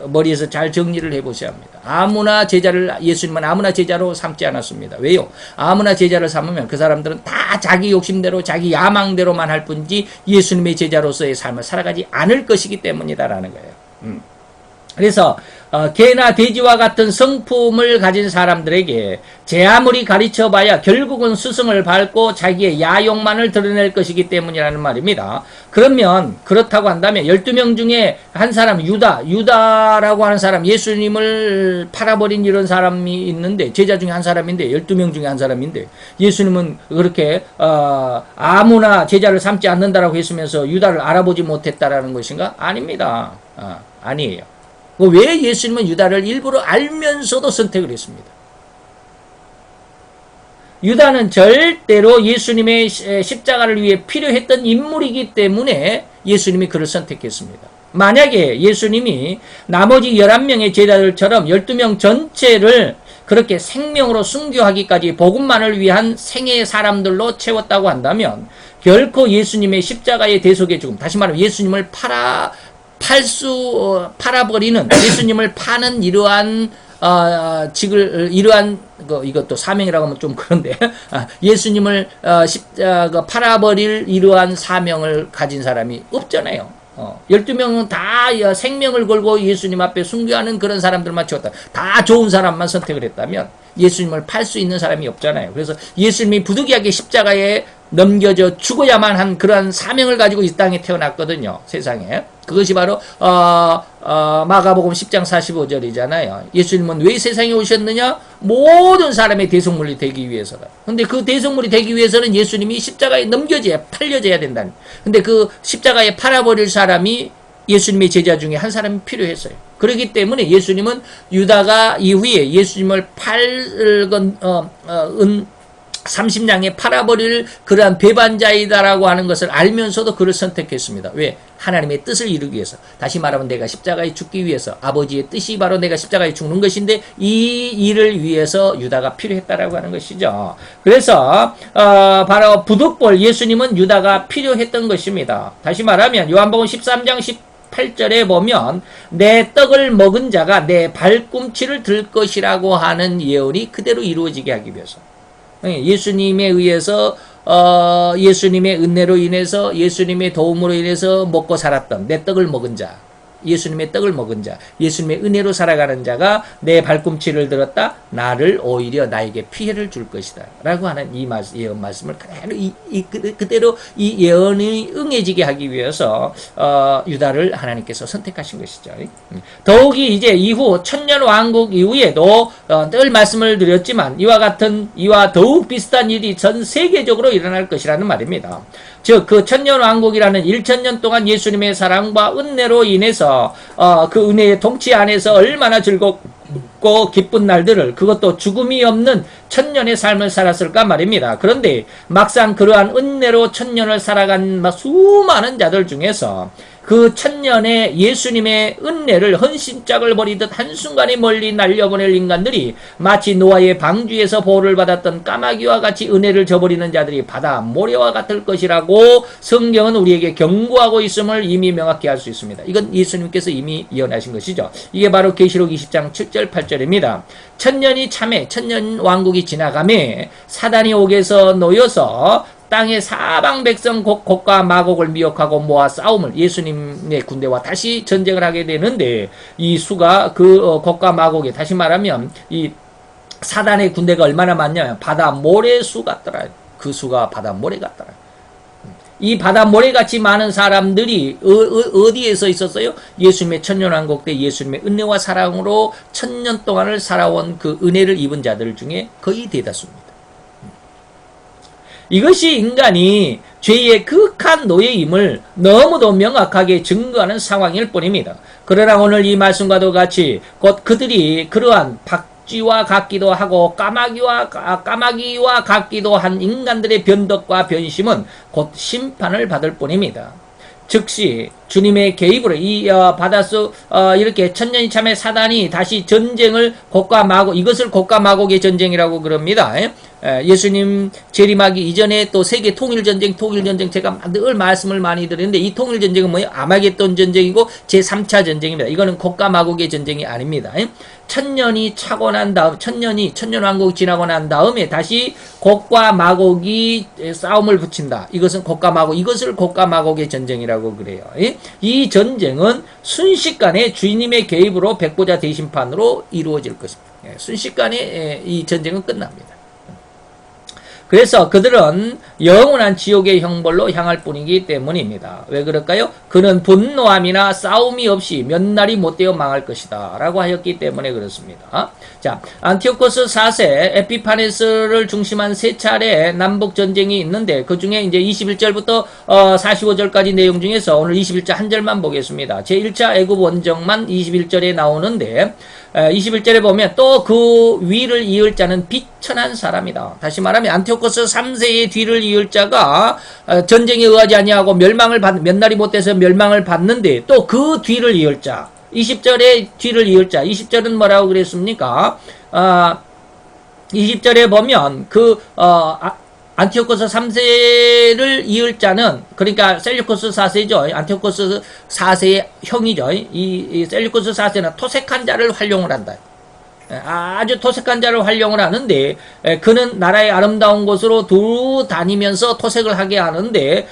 머리에서 잘 정리를 해보셔야 합니다. 예수님은 아무나 제자로 삼지 않았습니다. 왜요? 아무나 제자를 삼으면 그 사람들은 다 자기 욕심대로 자기 야망대로만 할 뿐이지 예수님의 제자로서의 삶을 살아가지 않을 것이기 때문이다라는 거예요. 그래서 개나 돼지와 같은 성품을 가진 사람들에게 제 아무리 가르쳐봐야 결국은 스승을 밟고 자기의 야욕만을 드러낼 것이기 때문이라는 말입니다. 그러면 그렇다고 한다면 12명 중에 한 사람 유다라고 하는 사람, 예수님을 팔아버린 이런 사람이 있는데 제자 중에 한 사람인데 12명 중에 한 사람인데 예수님은 그렇게 아무나 제자를 삼지 않는다라고 했으면서 유다를 알아보지 못했다라는 것인가? 아닙니다. 아니에요. 왜 예수님은 유다를 일부러 알면서도 선택을 했습니다. 유다는 절대로 예수님의 십자가를 위해 필요했던 인물이기 때문에 예수님이 그를 선택했습니다. 만약에 예수님이 나머지 11명의 제자들처럼 12명 전체를 그렇게 생명으로 순교하기까지 복음만을 위한 생애의 사람들로 채웠다고 한다면 결코 예수님의 십자가의 대속의 죽음, 다시 말하면 예수님을 팔아버리는 예수님을 파는 이러한 이것도 사명이라고 하면 좀 그런데 예수님을 팔아버릴 이러한 사명을 가진 사람이 없잖아요. 12명은 다 생명을 걸고 예수님 앞에 순교하는 그런 사람들만 채웠다. 다 좋은 사람만 선택을 했다면 예수님을 팔 수 있는 사람이 없잖아요. 그래서 예수님이 부득이하게 십자가에 넘겨져 죽어야만 한 그러한 사명을 가지고 이 땅에 태어났거든요. 세상에. 그것이 바로 마가복음 10장 45절이잖아요. 예수님은 왜 세상에 오셨느냐? 모든 사람의 대속물이 되기 위해서다. 근데 그 대속물이 되기 위해서는 예수님이 십자가에 팔려져야 된다는. 근데 그 십자가에 팔아버릴 사람이 예수님의 제자 중에 한 사람이 필요했어요. 그렇기 때문에 예수님은 유다가 이후에 예수님을 30냥에 팔아버릴 그러한 배반자이다라고 하는 것을 알면서도 그를 선택했습니다. 왜? 하나님의 뜻을 이루기 위해서. 다시 말하면 내가 십자가에 죽기 위해서. 아버지의 뜻이 바로 내가 십자가에 죽는 것인데 이 일을 위해서 유다가 필요했다라고 하는 것이죠. 그래서 바로 부득볼 예수님은 유다가 필요했던 것입니다. 다시 말하면 요한복음 13장 8절에 보면 내 떡을 먹은 자가 내 발꿈치를 들 것이라고 하는 예언이 그대로 이루어지게 하기 위해서. 예수님에 의해서 예수님의 은혜로 인해서 예수님의 도움으로 인해서 먹고 살았던 내 떡을 먹은 자, 예수님의 떡을 먹은 자, 예수님의 은혜로 살아가는 자가 내 발꿈치를 들었다. 나를 오히려 나에게 피해를 줄 것이다. 라고 하는 이 예언 말씀을 그대로 이 예언이 응해지게 하기 위해서 유다를 하나님께서 선택하신 것이죠. 더욱이 이제 이후 천년 왕국 이후에도 늘 말씀을 드렸지만 이와 더욱 비슷한 일이 전 세계적으로 일어날 것이라는 말입니다. 즉 그 천년 왕국이라는 1000년 동안 예수님의 사랑과 은혜로 인해서 그 은혜의 통치 안에서 얼마나 즐겁고 기쁜 날들을, 그것도 죽음이 없는 천년의 삶을 살았을까 말입니다. 그런데 막상 그러한 은혜로 천년을 살아간 수많은 자들 중에서 그 천년의 예수님의 은혜를 헌신짝을 버리듯 한순간에 멀리 날려보낼 인간들이 마치 노아의 방주에서 보호를 받았던 까마귀와 같이 은혜를 저버리는 자들이 바다 모래와 같을 것이라고 성경은 우리에게 경고하고 있음을 이미 명확히 알 수 있습니다. 이건 예수님께서 이미 예언하신 것이죠. 이게 바로 계시록 20장 7절 8절입니다. 천년이 참에 천년 왕국이 지나가매 사단이 옥에서 놓여서 땅의 사방 백성 곡과 마곡을 미혹하고 모아 싸움을, 예수님의 군대와 다시 전쟁을 하게 되는데 이 수가 그 곡과 마곡에, 다시 말하면 이 사단의 군대가 얼마나 많냐면 바다 모래수 같더라. 그 수가 바다 모래 같더라. 이 바다 모래같이 많은 사람들이 어디에서 있었어요? 예수님의 천년왕국 때 예수님의 은혜와 사랑으로 천년 동안을 살아온 그 은혜를 입은 자들 중에 거의 대다수입니다. 이것이 인간이 죄의 극한 노예임을 너무도 명확하게 증거하는 상황일 뿐입니다. 그러나 오늘 이 말씀과도 같이 곧 그들이 그러한 박쥐와 같기도 하고 까마귀와 같기도 한 인간들의 변덕과 변심은 곧 심판을 받을 뿐입니다. 즉시 주님의 개입으로 이 바다수 이렇게 천년이 참에 사단이 다시 전쟁을 곡과 마곡, 이것을 곡과 마곡의 전쟁이라고 그럽니다. 예수님 재림하기 이전에 또 세계 통일전쟁 제가 늘 말씀을 많이 드리는데 이 통일전쟁은 뭐예요? 아마겟돈 전쟁이고 제3차 전쟁입니다. 이거는 곡과 마곡의 전쟁이 아닙니다. 천년이 차고 난 다음, 천년왕국이 지나고 난 다음에 다시 곡과 마곡이 싸움을 붙인다. 이것은 곡과 마곡, 이것을 곡과 마곡의 전쟁이라고 그래요. 이 전쟁은 순식간에 주님의 개입으로 백보자 대심판으로 이루어질 것입니다. 순식간에 이 전쟁은 끝납니다. 그래서 그들은 영원한 지옥의 형벌로 향할 뿐이기 때문입니다. 왜 그럴까요? 그는 분노함이나 싸움이 없이 몇 날이 못되어 망할 것이다 라고 하였기 때문에 그렇습니다. 자, 안티오코스 4세 에피파네스를 중심한 세 차례 남북 전쟁이 있는데 그 중에 이제 21절부터 45절까지 내용 중에서 오늘 21절 한 절만 보겠습니다. 제1차 애굽 원정만 21절에 나오는데 21절에 보면 또 그 위를 이을 자는 비천한 사람이다. 다시 말하면 안티오코스 3세의 뒤를 이을 자가 전쟁에 의하지 아니하고 몇 날이 못돼서 멸망을 받는데 또 그 뒤를 이을 자, 20절에 뒤를 이을 자, 20절은 뭐라고 그랬습니까? 20절에 보면 안티오코스 3세를 이을 자는, 그러니까 셀류코스 4세죠. 안티오코스 4세의 형이죠. 이 셀류코스 4세는 토색한 자를 활용을 한다. 아주 토색한 자를 활용을 하는데 그는 나라의 아름다운 곳으로 두루 다니면서 토색을 하게 하는데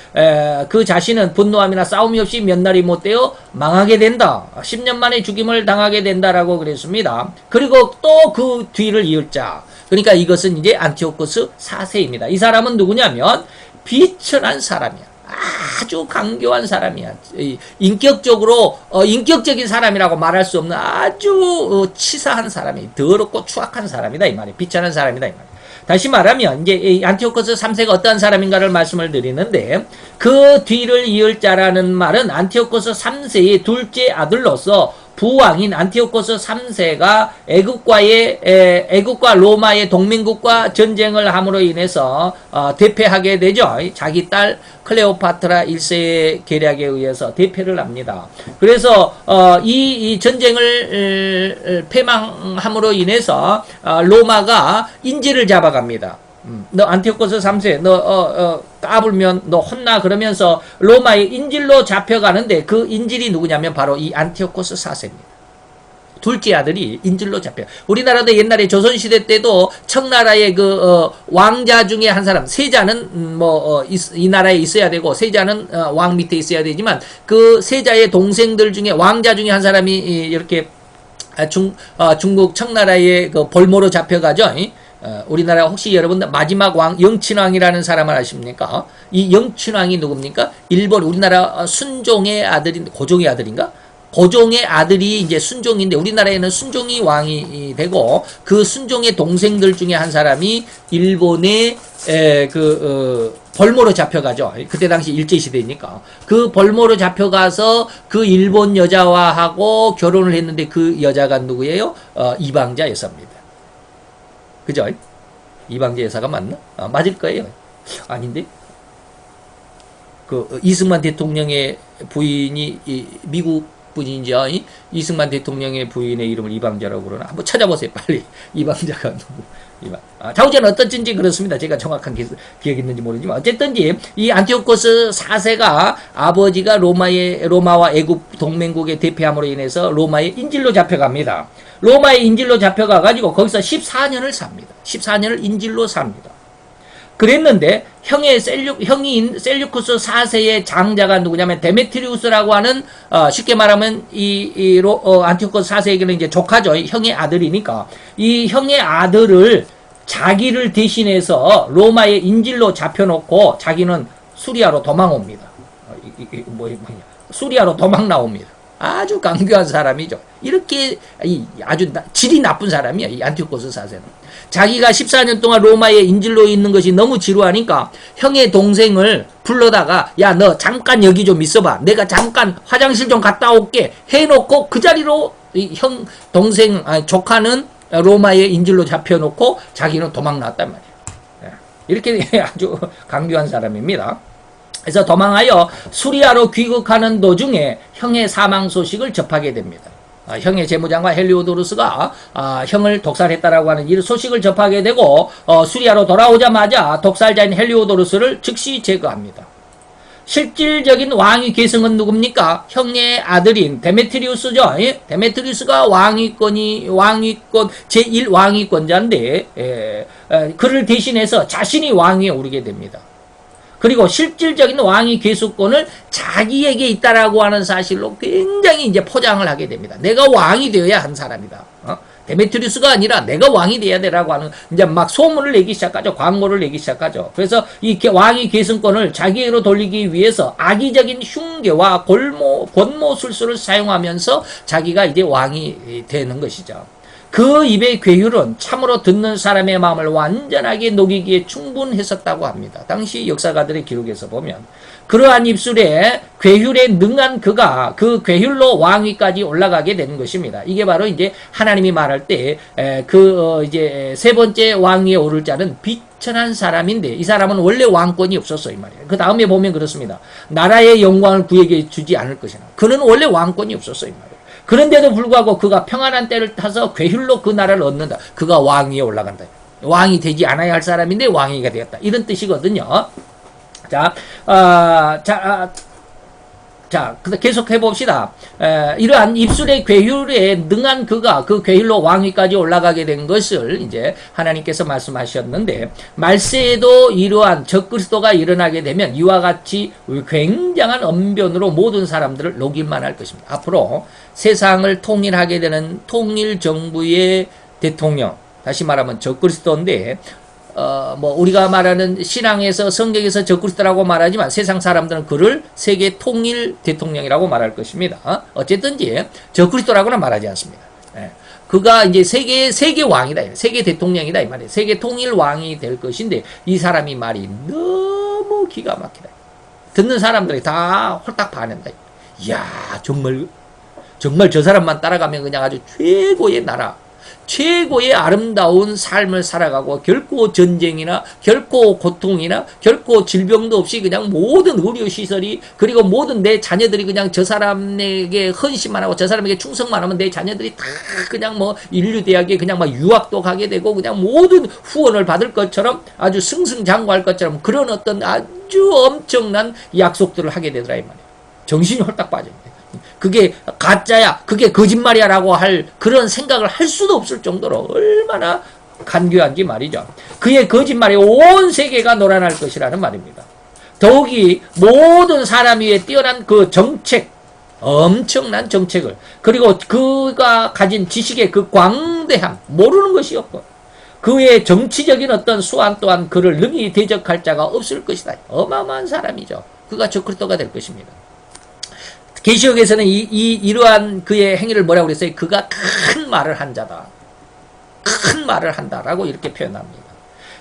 그 자신은 분노함이나 싸움이 없이 몇 날이 못되어 망하게 된다. 10년 만에 죽임을 당하게 된다라고 그랬습니다. 그리고 또 그 뒤를 이을 자, 그러니까 이것은 이제 안티오코스 4세입니다. 이 사람은 누구냐면 비천한 사람이야. 아주 강교한 사람이야. 인격적으로 인격적인 사람이라고 말할 수 없는 아주 치사한 사람이, 더럽고 추악한 사람이다 이 말이에요. 비천한 사람이다 이 말이에요. 다시 말하면 이제 이 안티오코스 3세가 어떠한 사람인가를 말씀을 드리는데 그 뒤를 이을 자라는 말은 안티오코스 3세의 둘째 아들로서 부왕인 안티오코스 3세가 애국과 로마의 동맹국과 전쟁을 함으로 인해서 대패하게 되죠. 자기 딸 클레오파트라 1세의 계략에 의해서 대패를 합니다. 그래서 이 전쟁을 패망함으로 인해서 로마가 인질을 잡아갑니다. 너 안티오코스 3세 너 까불면 너 혼나 그러면서 로마의 인질로 잡혀가는데 그 인질이 누구냐면 바로 이 안티오코스 4세입니다. 둘째 아들이 인질로 잡혀. 우리나라도 옛날에 조선시대 때도 청나라의 왕자 중에 한 사람, 세자는 이 나라에 있어야 되고 세자는 왕 밑에 있어야 되지만 그 세자의 동생들 중에 왕자 중에 한 사람이 이렇게 중국 청나라의 그 볼모로 잡혀가죠. 우리나라 혹시 여러분 마지막 왕 영친왕이라는 사람을 아십니까? 이 영친왕이 누굽니까? 일본 우리나라 순종의 아들인 고종의 아들인가? 고종의 아들이 이제 순종인데 우리나라에는 순종이 왕이 되고 그 순종의 동생들 중에 한 사람이 일본의 벌모로 잡혀가죠. 그때 당시 일제시대니까. 그 벌모로 잡혀가서 그 일본 여자와하고 결혼을 했는데 그 여자가 누구예요? 이방자 여사입니다. 그죠? 이방자 여사가 맞나? 맞을 거예요. 아닌데? 이승만 대통령의 부인이 미국 분인지 이승만 대통령의 부인의 이름을 이방자라고 그러나 한번 찾아보세요. 빨리. 이방자가 누구? 자우제는 어떻든지 그렇습니다. 제가 정확한 기억이 있는지 모르지만 어쨌든지 이 안티오코스 4세가 아버지가 로마와 애국 동맹국의 대패함으로 인해서 로마의 인질로 잡혀갑니다. 로마의 인질로 잡혀가가지고 거기서 14년을 삽니다. 14년을 인질로 삽니다. 그랬는데 형인 셀류쿠스 4세의 장자가 누구냐면 데메트리우스라고 하는 쉽게 말하면 안티오코스 4세에게는 이제 조카죠. 형의 아들이니까 이 형의 아들을 자기를 대신해서 로마의 인질로 잡혀놓고 자기는 수리아로 도망옵니다. 수리아로 도망 나옵니다. 아주 강교한 사람이죠. 이렇게 아주 질이 나쁜 사람이야. 이 안티오코스 4세는. 자기가 14년 동안 로마에 인질로 있는 것이 너무 지루하니까 형의 동생을 불러다가 야 너 잠깐 여기 좀 있어봐. 내가 잠깐 화장실 좀 갔다 올게 해놓고 그 자리로 형 동생 조카는 로마에 인질로 잡혀놓고 자기는 도망 나왔단 말이에요. 이렇게 아주 강교한 사람입니다. 그래서 도망하여 수리아로 귀국하는 도중에 형의 사망 소식을 접하게 됩니다. 형의 재무장관 헬리오도루스가 형을 독살했다라고 하는 이 소식을 접하게 되고 수리아로 돌아오자마자 독살자인 헬리오도루스를 즉시 제거합니다. 실질적인 왕위 계승은 누굽니까? 형의 아들인 데메트리우스죠. 데메트리우스가 왕위권 제1왕위권자인데 그를 대신해서 자신이 왕위에 오르게 됩니다. 그리고 실질적인 왕위 계수권을 자기에게 있다라고 하는 사실로 굉장히 이제 포장을 하게 됩니다. 내가 왕이 되어야 한 사람이다. 데메트리우스가 아니라 내가 왕이 돼야 되라고 하는 이제 막 소문을 내기 시작하죠. 광고를 내기 시작하죠. 그래서 이 왕위 계승권을 자기에게로 돌리기 위해서 악의적인 흉계와 권모술수를 사용하면서 자기가 이제 왕이 되는 것이죠. 그 입의 괴휼은 참으로 듣는 사람의 마음을 완전하게 녹이기에 충분했었다고 합니다. 당시 역사가들의 기록에서 보면 그러한 입술에 괴휼에 능한 그가 그 괴휼로 왕위까지 올라가게 되는 것입니다. 이게 바로 이제 하나님이 말할 때 이제 세 번째 왕위에 오를 자는 비천한 사람인데 이 사람은 원래 왕권이 없었어 이 말이에요. 그 다음에 보면 그렇습니다. 나라의 영광을 그에게 주지 않을 것이나 그는 원래 왕권이 없었어 이 말이에요. 그런데도 불구하고 그가 평안한 때를 타서 괴휼로 그 나라를 얻는다. 그가 왕위에 올라간다. 왕이 되지 않아야 할 사람인데 왕위가 되었다. 이런 뜻이거든요. 계속 해봅시다. 이러한 입술의 괴휼에 능한 그가 그 괴휼로 왕위까지 올라가게 된 것을 이제 하나님께서 말씀하셨는데, 말세에도 이러한 적그리스도가 일어나게 되면 이와 같이 굉장한 언변으로 모든 사람들을 녹일만 할 것입니다. 앞으로 세상을 통일하게 되는 통일정부의 대통령, 다시 말하면 적그리스도인데, 우리가 말하는 신앙에서 성경에서 적그리스도라고 말하지만 세상 사람들은 그를 세계 통일 대통령이라고 말할 것입니다. 어쨌든지 적그리스도라고는 말하지 않습니다. 그가 이제 세계 왕이다. 세계 대통령이다. 이 말이에요. 세계 통일 왕이 될 것인데 이 사람이 말이 너무 기가 막히다. 듣는 사람들이 다 홀딱 반한다. 이야, 정말 정말 저 사람만 따라가면 그냥 아주 최고의 나라, 최고의 아름다운 삶을 살아가고 결코 전쟁이나 결코 고통이나 결코 질병도 없이 그냥 모든 의료시설이 그리고 모든 내 자녀들이 그냥 저 사람에게 헌신만 하고 저 사람에게 충성만 하면 내 자녀들이 다 그냥 뭐 인류대학에 그냥 막 유학도 가게 되고 그냥 모든 후원을 받을 것처럼 아주 승승장구할 것처럼 그런 어떤 아주 엄청난 약속들을 하게 되더라 이 말이에요. 정신이 홀딱 빠집니다. 그게 가짜야, 그게 거짓말이야 라고 할 그런 생각을 할 수도 없을 정도로 얼마나 간교한지 말이죠. 그의 거짓말이 온 세계가 놀아날 것이라는 말입니다. 더욱이 모든 사람 위에 뛰어난 그 정책, 엄청난 정책을 그리고 그가 가진 지식의 그 광대함, 모르는 것이 없고 그의 정치적인 어떤 수완 또한 그를 능히 대적할 자가 없을 것이다. 어마어마한 사람이죠. 그가 저 그리스도가 될 것입니다. 계시록에서는 이러한 그의 행위를 뭐라고 그랬어요? 그가 큰 말을 한 자다. 큰 말을 한다라고 이렇게 표현합니다.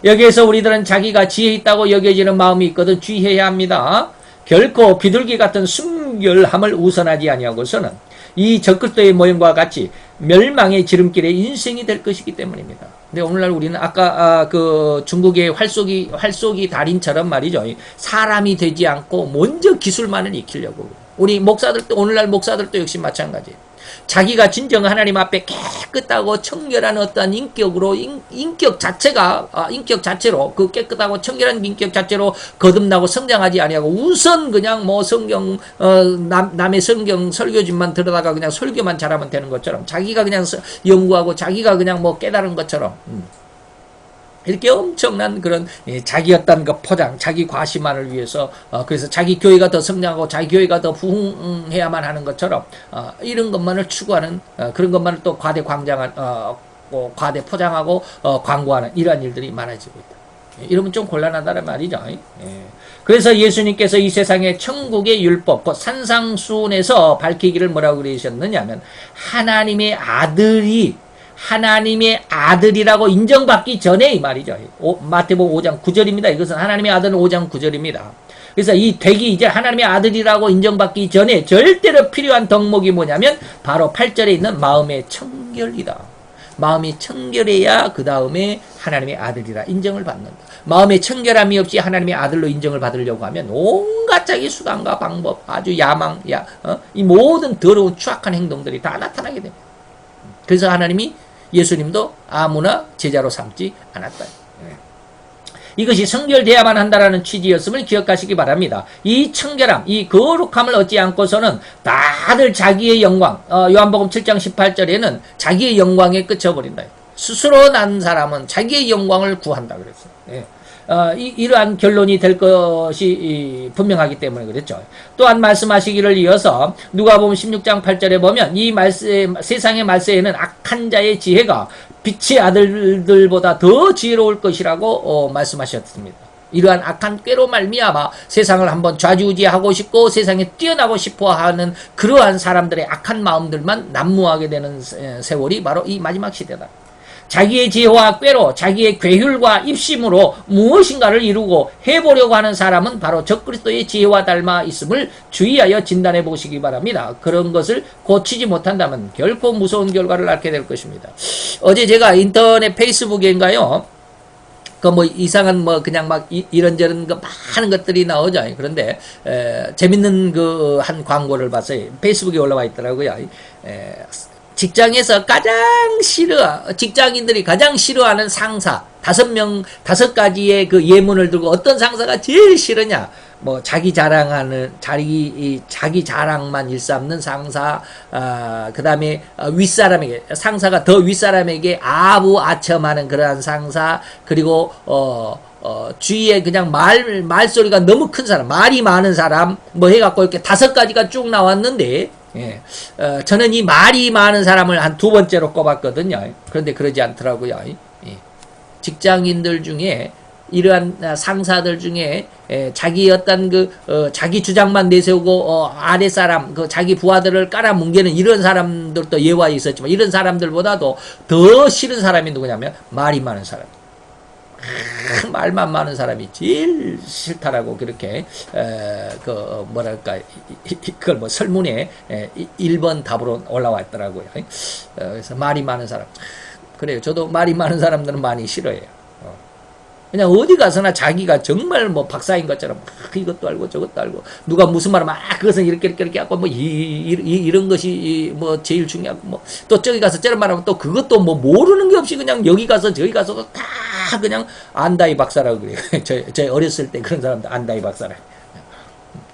여기에서 우리들은 자기가 지혜 있다고 여겨지는 마음이 있거든 주의해야 합니다. 결코 비둘기 같은 순결함을 우선하지 아니하고서는 이 적그리스도의 모형과 같이 멸망의 지름길에 인생이 될 것이기 때문입니다. 근데 오늘날 우리는 아까 그 중국의 활쏘기 달인처럼 말이죠. 사람이 되지 않고 먼저 기술만을 익히려고. 우리 목사들도 오늘날 목사들도 역시 마찬가지예요. 자기가 진정 하나님 앞에 깨끗하고 청결한 어떤 인격으로 인격 자체로 그 깨끗하고 청결한 인격 자체로 거듭나고 성장하지 아니하고 우선 그냥 뭐 성경 남의 성경 설교집만 들어다가 그냥 설교만 잘하면 되는 것처럼 자기가 그냥 연구하고 자기가 그냥 뭐 깨달은 것처럼 이렇게 엄청난 그런 자기 어떤 그 포장, 자기 과시만을 위해서 그래서 자기 교회가 더 성장하고 자기 교회가 더 부흥해야만 하는 것처럼 이런 것만을 추구하는 그런 것만을 또 과대 포장하고 광고하는 이러한 일들이 많아지고 있다. 이러면 좀 곤란하다는 말이죠. 그래서 예수님께서 이 세상의 천국의 율법, 그 산상수훈에서 밝히기를 뭐라고 그러셨느냐 하면 하나님의 아들이라고 인정받기 전에 이 말이죠. 마태복음 5장 9절입니다. 이것은 하나님의 아들은 5장 9절입니다. 그래서 이 되기 이제 하나님의 아들이라고 인정받기 전에 절대로 필요한 덕목이 뭐냐면 바로 8절에 있는 마음의 청결이다. 마음이 청결해야 그 다음에 하나님의 아들이라 인정을 받는다. 마음의 청결함이 없이 하나님의 아들로 인정을 받으려고 하면 온갖 자기 수단과 방법, 아주 이 모든 더러운 추악한 행동들이 다 나타나게 됩니다. 그래서 하나님이 예수님도 아무나 제자로 삼지 않았다. 이것이 성결되어야만 한다라는 취지였음을 기억하시기 바랍니다. 이 청결함, 이 거룩함을 얻지 않고서는 다들 자기의 영광, 요한복음 7장 18절에는 자기의 영광에 그쳐버린다. 스스로 난 사람은 자기의 영광을 구한다 그랬어요. 이러한 결론이 될 것이 분명하기 때문에 그랬죠. 또한 말씀하시기를 이어서 누가복음 16장 8절에 보면 이 세상의 말세에는 악한 자의 지혜가 빛의 아들들보다 더 지혜로울 것이라고 말씀하셨습니다. 이러한 악한 꾀로 말미암아 세상을 한번 좌지우지하고 싶고 세상에 뛰어나고 싶어하는 그러한 사람들의 악한 마음들만 난무하게 되는 세월이 바로 이 마지막 시대다. 자기의 지혜와 꾀로 자기의 괴율과 입심으로 무엇인가를 이루고 해보려고 하는 사람은 바로 적그리스도의 지혜와 닮아 있음을 주의하여 진단해 보시기 바랍니다. 그런 것을 고치지 못한다면 결코 무서운 결과를 낳게 될 것입니다. 어제 제가 인터넷 페이스북인가요? 그 뭐 이상한 뭐 그냥 막 이런저런 그 많은 것들이 나오죠. 그런데 재밌는 그 한 광고를 봤어요. 페이스북에 올라와 있더라고요. 직장에서 직장인들이 가장 싫어하는 상사, 5가지의 그 예문을 들고 어떤 상사가 제일 싫으냐? 뭐, 자기 자랑만 일삼는 상사, 그 다음에 상사가 더 윗사람에게 아부아첨하는 그러한 상사, 그리고, 주위에 그냥 말소리가 너무 큰 사람, 말이 많은 사람, 뭐 해갖고 이렇게 5가지가 쭉 나왔는데, 저는 이 말이 많은 사람을 한 2번째로 꼽았거든요. 그런데 그러지 않더라고요. 직장인들 중에 이러한 상사들 중에 자기 어떤 자기 주장만 내세우고 아랫사람 자기 부하들을 깔아뭉개는 이런 사람들도 예화에 있었지만 이런 사람들보다도 더 싫은 사람이 누구냐면 말이 많은 사람. 말만 많은 사람이 제일 싫다라고 그렇게 그 뭐랄까 그걸 뭐 설문에 1번 답으로 올라와 있더라고요. 그래서 말이 많은 사람. 그래요. 저도 말이 많은 사람들은 많이 싫어해요. 그냥 어디 가서나 자기가 정말 뭐 박사인 것처럼 막 이것도 알고 저것도 알고 누가 무슨 말을 막 그것은 이렇게 하고 뭐 이런 것이 뭐 제일 중요하고 뭐 또 저기 가서 저런 말하고 또 그것도 뭐 모르는 게 없이 그냥 여기 가서 저기 가서도 다 그냥 안다이 박사라고 그래요. 저 어렸을 때 그런 사람들 안다이 박사라.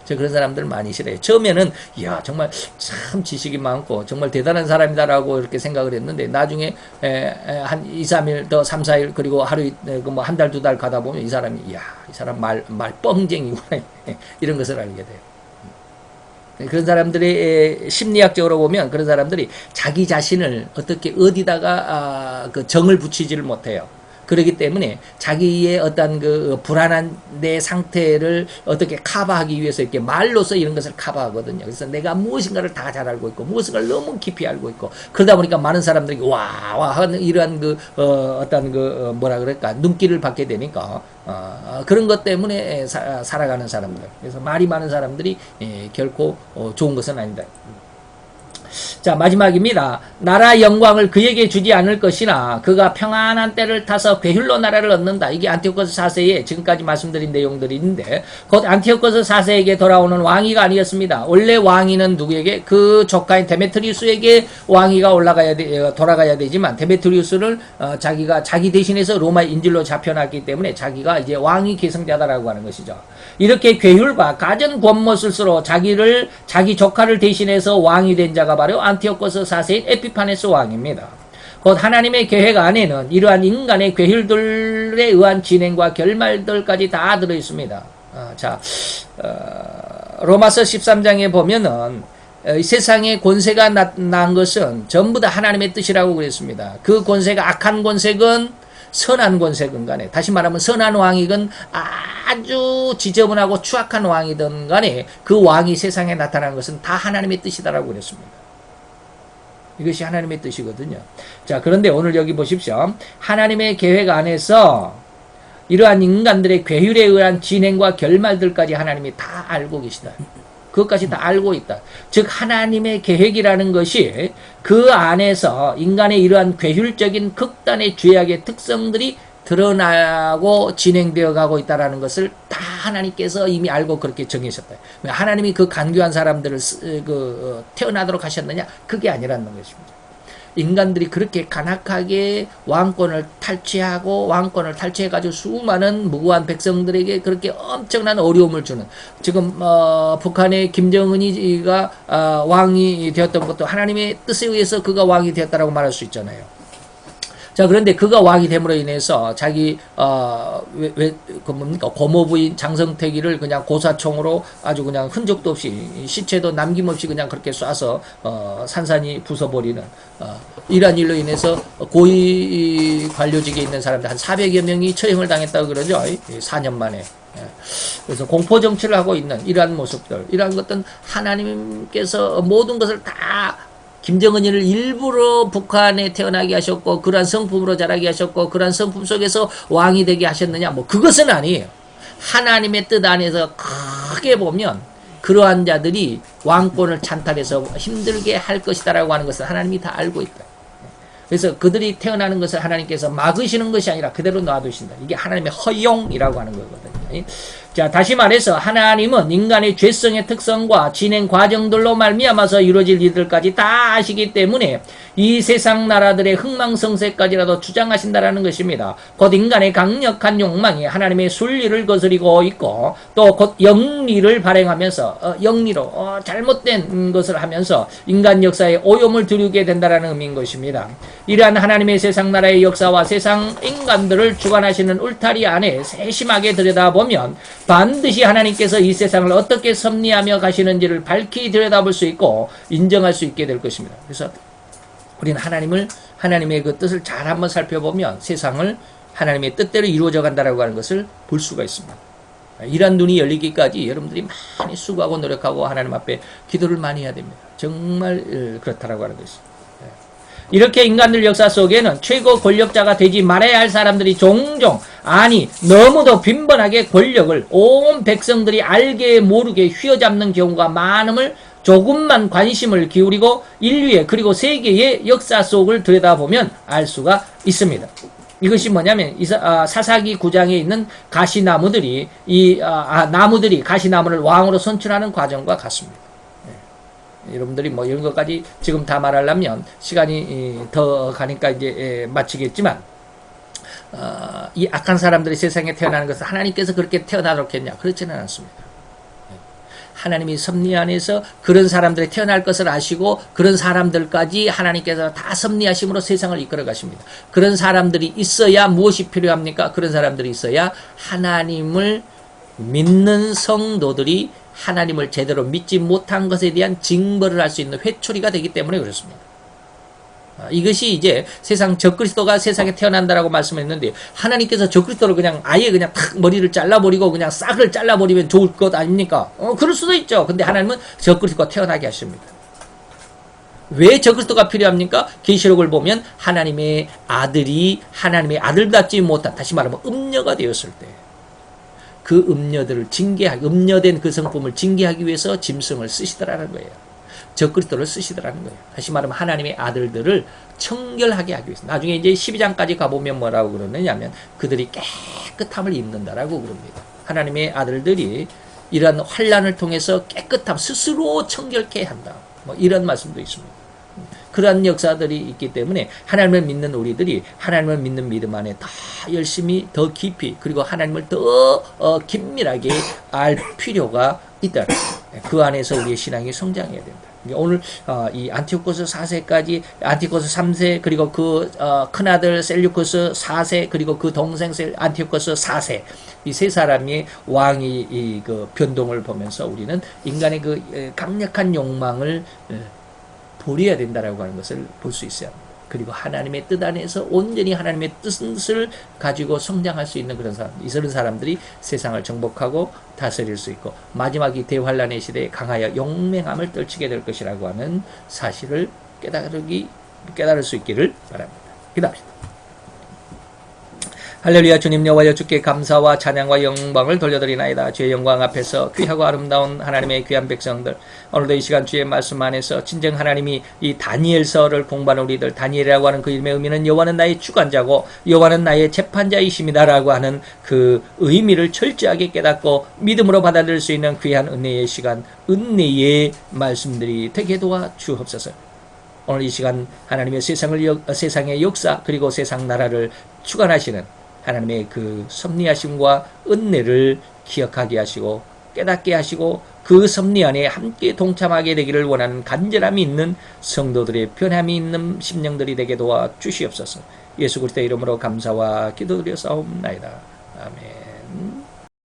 저 그런 사람들 많이 싫어해요. 처음에는 이야 정말 참 지식이 많고 정말 대단한 사람이다라고 이렇게 생각을 했는데 나중에 한 2, 3일 더 3, 4일 그리고 하루 뭐 한 달, 2달 가다 보면 이 사람이 이야 이 사람 말 뻥쟁이구나 이런 것을 알게 돼요. 그런 사람들의 심리학적으로 보면 그런 사람들이 자기 자신을 어떻게 어디다가 그 정을 붙이지를 못해요. 그렇기 때문에 자기의 어떤 그 불안한 내 상태를 어떻게 커버하기 위해서 이렇게 말로서 이런 것을 커버하거든요. 그래서 내가 무엇인가를 다 잘 알고 있고 무엇인가를 너무 깊이 알고 있고 그러다 보니까 많은 사람들이 와 하는 이러한 그 어떤 그 뭐라 그럴까 눈길을 받게 되니까 그런 것 때문에 살아가는 사람들. 그래서 말이 많은 사람들이 결코 좋은 것은 아니다. 자, 마지막입니다. 나라 영광을 그에게 주지 않을 것이나 그가 평안한 때를 타서 괴휼로 나라를 얻는다. 이게 안티오코스 4세에 지금까지 말씀드린 내용들이 있는데 곧 안티오코스 4세에게 돌아오는 왕위가 아니었습니다. 원래 왕위는 누구에게? 그 조카인 데메트리우스에게 왕위가 돌아가야 되지만 데메트리우스를 자기가 자기 대신해서 로마 인질로 잡혀놨기 때문에 자기가 이제 왕위 계승자다라고 하는 것이죠. 이렇게 괴휼과 가전 권모술수로 자기 조카를 대신해서 왕이 된 자가 바로 안티오코스 4세인 에피파네스 왕입니다. 곧 하나님의 계획 안에는 이러한 인간의 괴휼들에 의한 진행과 결말들까지 다 들어있습니다. 로마서 13장에 보면은 이 세상에 권세가 난 것은 전부 다 하나님의 뜻이라고 그랬습니다. 그 권세가 악한 권세건 선한 권세건 간에 다시 말하면 선한 왕이건 아주 지저분하고 추악한 왕이든 간에 그 왕이 세상에 나타난 것은 다 하나님의 뜻이다라고 그랬습니다. 이것이 하나님의 뜻이거든요. 자, 그런데 오늘 여기 보십시오. 하나님의 계획 안에서 이러한 인간들의 괴휼에 의한 진행과 결말들까지 하나님이 다 알고 계시다. 그것까지 다 알고 있다. 즉 하나님의 계획이라는 것이 그 안에서 인간의 이러한 괴휼적인 극단의 죄악의 특성들이 드러나고 진행되어 가고 있다는 것을 다 하나님께서 이미 알고 그렇게 정하셨다. 하나님이 그 간교한 사람들을 태어나도록 하셨느냐? 그게 아니라는 것입니다. 인간들이 그렇게 간악하게 왕권을 탈취하고 왕권을 탈취해가지고 수많은 무고한 백성들에게 그렇게 엄청난 어려움을 주는 지금 북한의 김정은이가 왕이 되었던 것도 하나님의 뜻에 의해서 그가 왕이 되었다라고 말할 수 있잖아요. 자, 그런데 그가 왕이 됨으로 인해서 자기 고모부인 장성택이를 그냥 고사총으로 아주 그냥 흔적도 없이 시체도 남김없이 그냥 그렇게 쏴서 산산이 부숴버리는 이러한 일로 인해서 고위 관료직에 있는 사람들 한 400여 명이 처형을 당했다고 그러죠. 4년 만에. 그래서 공포정치를 하고 있는 이러한 모습들, 이러한 것들은 하나님께서 모든 것을 다 김정은이를 일부러 북한에 태어나게 하셨고 그러한 성품으로 자라게 하셨고 그러한 성품 속에서 왕이 되게 하셨느냐? 뭐 그것은 아니에요. 하나님의 뜻 안에서 크게 보면 그러한 자들이 왕권을 찬탈해서 힘들게 할 것이다라고 하는 것을 하나님이 다 알고 있다. 그래서 그들이 태어나는 것을 하나님께서 막으시는 것이 아니라 그대로 놔두신다. 이게 하나님의 허용이라고 하는 거거든요. 자, 다시 말해서 하나님은 인간의 죄성의 특성과 진행 과정들로 말미암아서 이루어질 일들까지 다 아시기 때문에 이 세상 나라들의 흥망성쇠까지라도 주장하신다라는 것입니다. 곧 인간의 강력한 욕망이 하나님의 순리를 거스리고 있고 또 곧 영리를 발행하면서 영리로 잘못된 것을 하면서 인간 역사에 오염을 들이게 된다라는 의미인 것입니다. 이러한 하나님의 세상 나라의 역사와 세상 인간들을 주관하시는 울타리 안에 세심하게 들여다보면 반드시 하나님께서 이 세상을 어떻게 섭리하며 가시는지를 밝히 들여다볼 수 있고 인정할 수 있게 될 것입니다. 그래서 우리는 하나님의 그 뜻을 잘 한번 살펴보면 세상을 하나님의 뜻대로 이루어져 간다라고 하는 것을 볼 수가 있습니다. 이러한 눈이 열리기까지 여러분들이 많이 수고하고 노력하고 하나님 앞에 기도를 많이 해야 됩니다. 정말 그렇다라고 하는 것입니다. 이렇게 인간들 역사 속에는 최고 권력자가 되지 말아야 할 사람들이 종종 아니 너무도 빈번하게 권력을 온 백성들이 알게 모르게 휘어잡는 경우가 많음을 조금만 관심을 기울이고 인류의 그리고 세계의 역사 속을 들여다보면 알 수가 있습니다. 이것이 뭐냐면 사사기 9장에 있는 가시나무들이 나무들이 가시나무를 왕으로 선출하는 과정과 같습니다. 여러분들이 뭐 이런 것까지 지금 다 말하려면 시간이 더 가니까 이제 마치겠지만 이 악한 사람들이 세상에 태어나는 것은 하나님께서 그렇게 태어나도록 했냐? 그렇지는 않습니다. 하나님이 섭리 안에서 그런 사람들이 태어날 것을 아시고 그런 사람들까지 하나님께서 다 섭리하심으로 세상을 이끌어 가십니다. 그런 사람들이 있어야 무엇이 필요합니까? 그런 사람들이 있어야 하나님을 믿는 성도들이 하나님을 제대로 믿지 못한 것에 대한 징벌을 할 수 있는 회초리가 되기 때문에 그렇습니다. 이것이 이제 세상 적그리스도가 세상에 태어난다라고 말씀했는데 하나님께서 적그리스도를 그냥 아예 그냥 탁 머리를 잘라버리고 그냥 싹을 잘라버리면 좋을 것 아닙니까? 그럴 수도 있죠. 근데 하나님은 적그리스도가 태어나게 하십니다. 왜 적그리스도가 필요합니까? 계시록을 보면 하나님의 아들이 하나님의 아들답지 못한, 다시 말하면 음녀가 되었을 때 그 음녀들을 징계하기, 음녀된 그 성품을 징계하기 위해서 짐승을 쓰시더라는 거예요. 적그리스도를 쓰시더라는 거예요. 다시 말하면 하나님의 아들들을 청결하게 하기 위해서. 나중에 이제 12장까지 가보면 뭐라고 그러느냐면 그들이 깨끗함을 입는다라고 그럽니다. 하나님의 아들들이 이런 환난을 통해서 깨끗함, 스스로 청결케 한다. 뭐 이런 말씀도 있습니다. 그러한 역사들이 있기 때문에 하나님을 믿는 우리들이 하나님을 믿는 믿음 안에 더 열심히 더 깊이 그리고 하나님을 더 긴밀하게 알 필요가 있다. 그 안에서 우리의 신앙이 성장해야 된다. 오늘 이 안티오코스 4세까지 안티오코스 3세 그리고 그 큰아들 셀류코스 4세 그리고 그 동생 안티오코스 4세 이 세 사람이 왕이 그 변동을 보면서 우리는 인간의 그 강력한 욕망을 버려야 된다라고 하는 것을 볼 수 있어요. 그리고 하나님의 뜻 안에서 온전히 하나님의 뜻을 가지고 성장할 수 있는 그런 사람, 이런 사람들이 세상을 정복하고 다스릴 수 있고 마지막 이 대환란의 시대에 강하여 용맹함을 떨치게 될 것이라고 하는 사실을 깨달을 수 있기를 바랍니다. 기도합시다. 할렐루야. 주님 여호와여, 주께 감사와 찬양과 영광을 돌려드리나이다. 주의 영광 앞에서 귀하고 아름다운 하나님의 귀한 백성들, 오늘도 이 시간 주의 말씀 안에서 진정 하나님이 이 다니엘서를 공부하는 우리들, 다니엘이라고 하는 그 이름의 의미는 여호와는 나의 주관자고 여호와는 나의 재판자이십니다라고 하는 그 의미를 철저하게 깨닫고 믿음으로 받아들일 수 있는 귀한 은혜의 시간, 은혜의 말씀들이 되게 도와 주옵소서. 오늘 이 시간 하나님의 세상의 역사 그리고 세상 나라를 주관하시는 하나님의 그 섭리하심과 은혜를 기억하게 하시고 깨닫게 하시고 그 섭리 안에 함께 동참하게 되기를 원하는 간절함이 있는 성도들의 변함이 있는 심령들이 되게 도와 주시옵소서. 예수 그리스도의 이름으로 감사와 기도드려 싸움나이다. 아멘.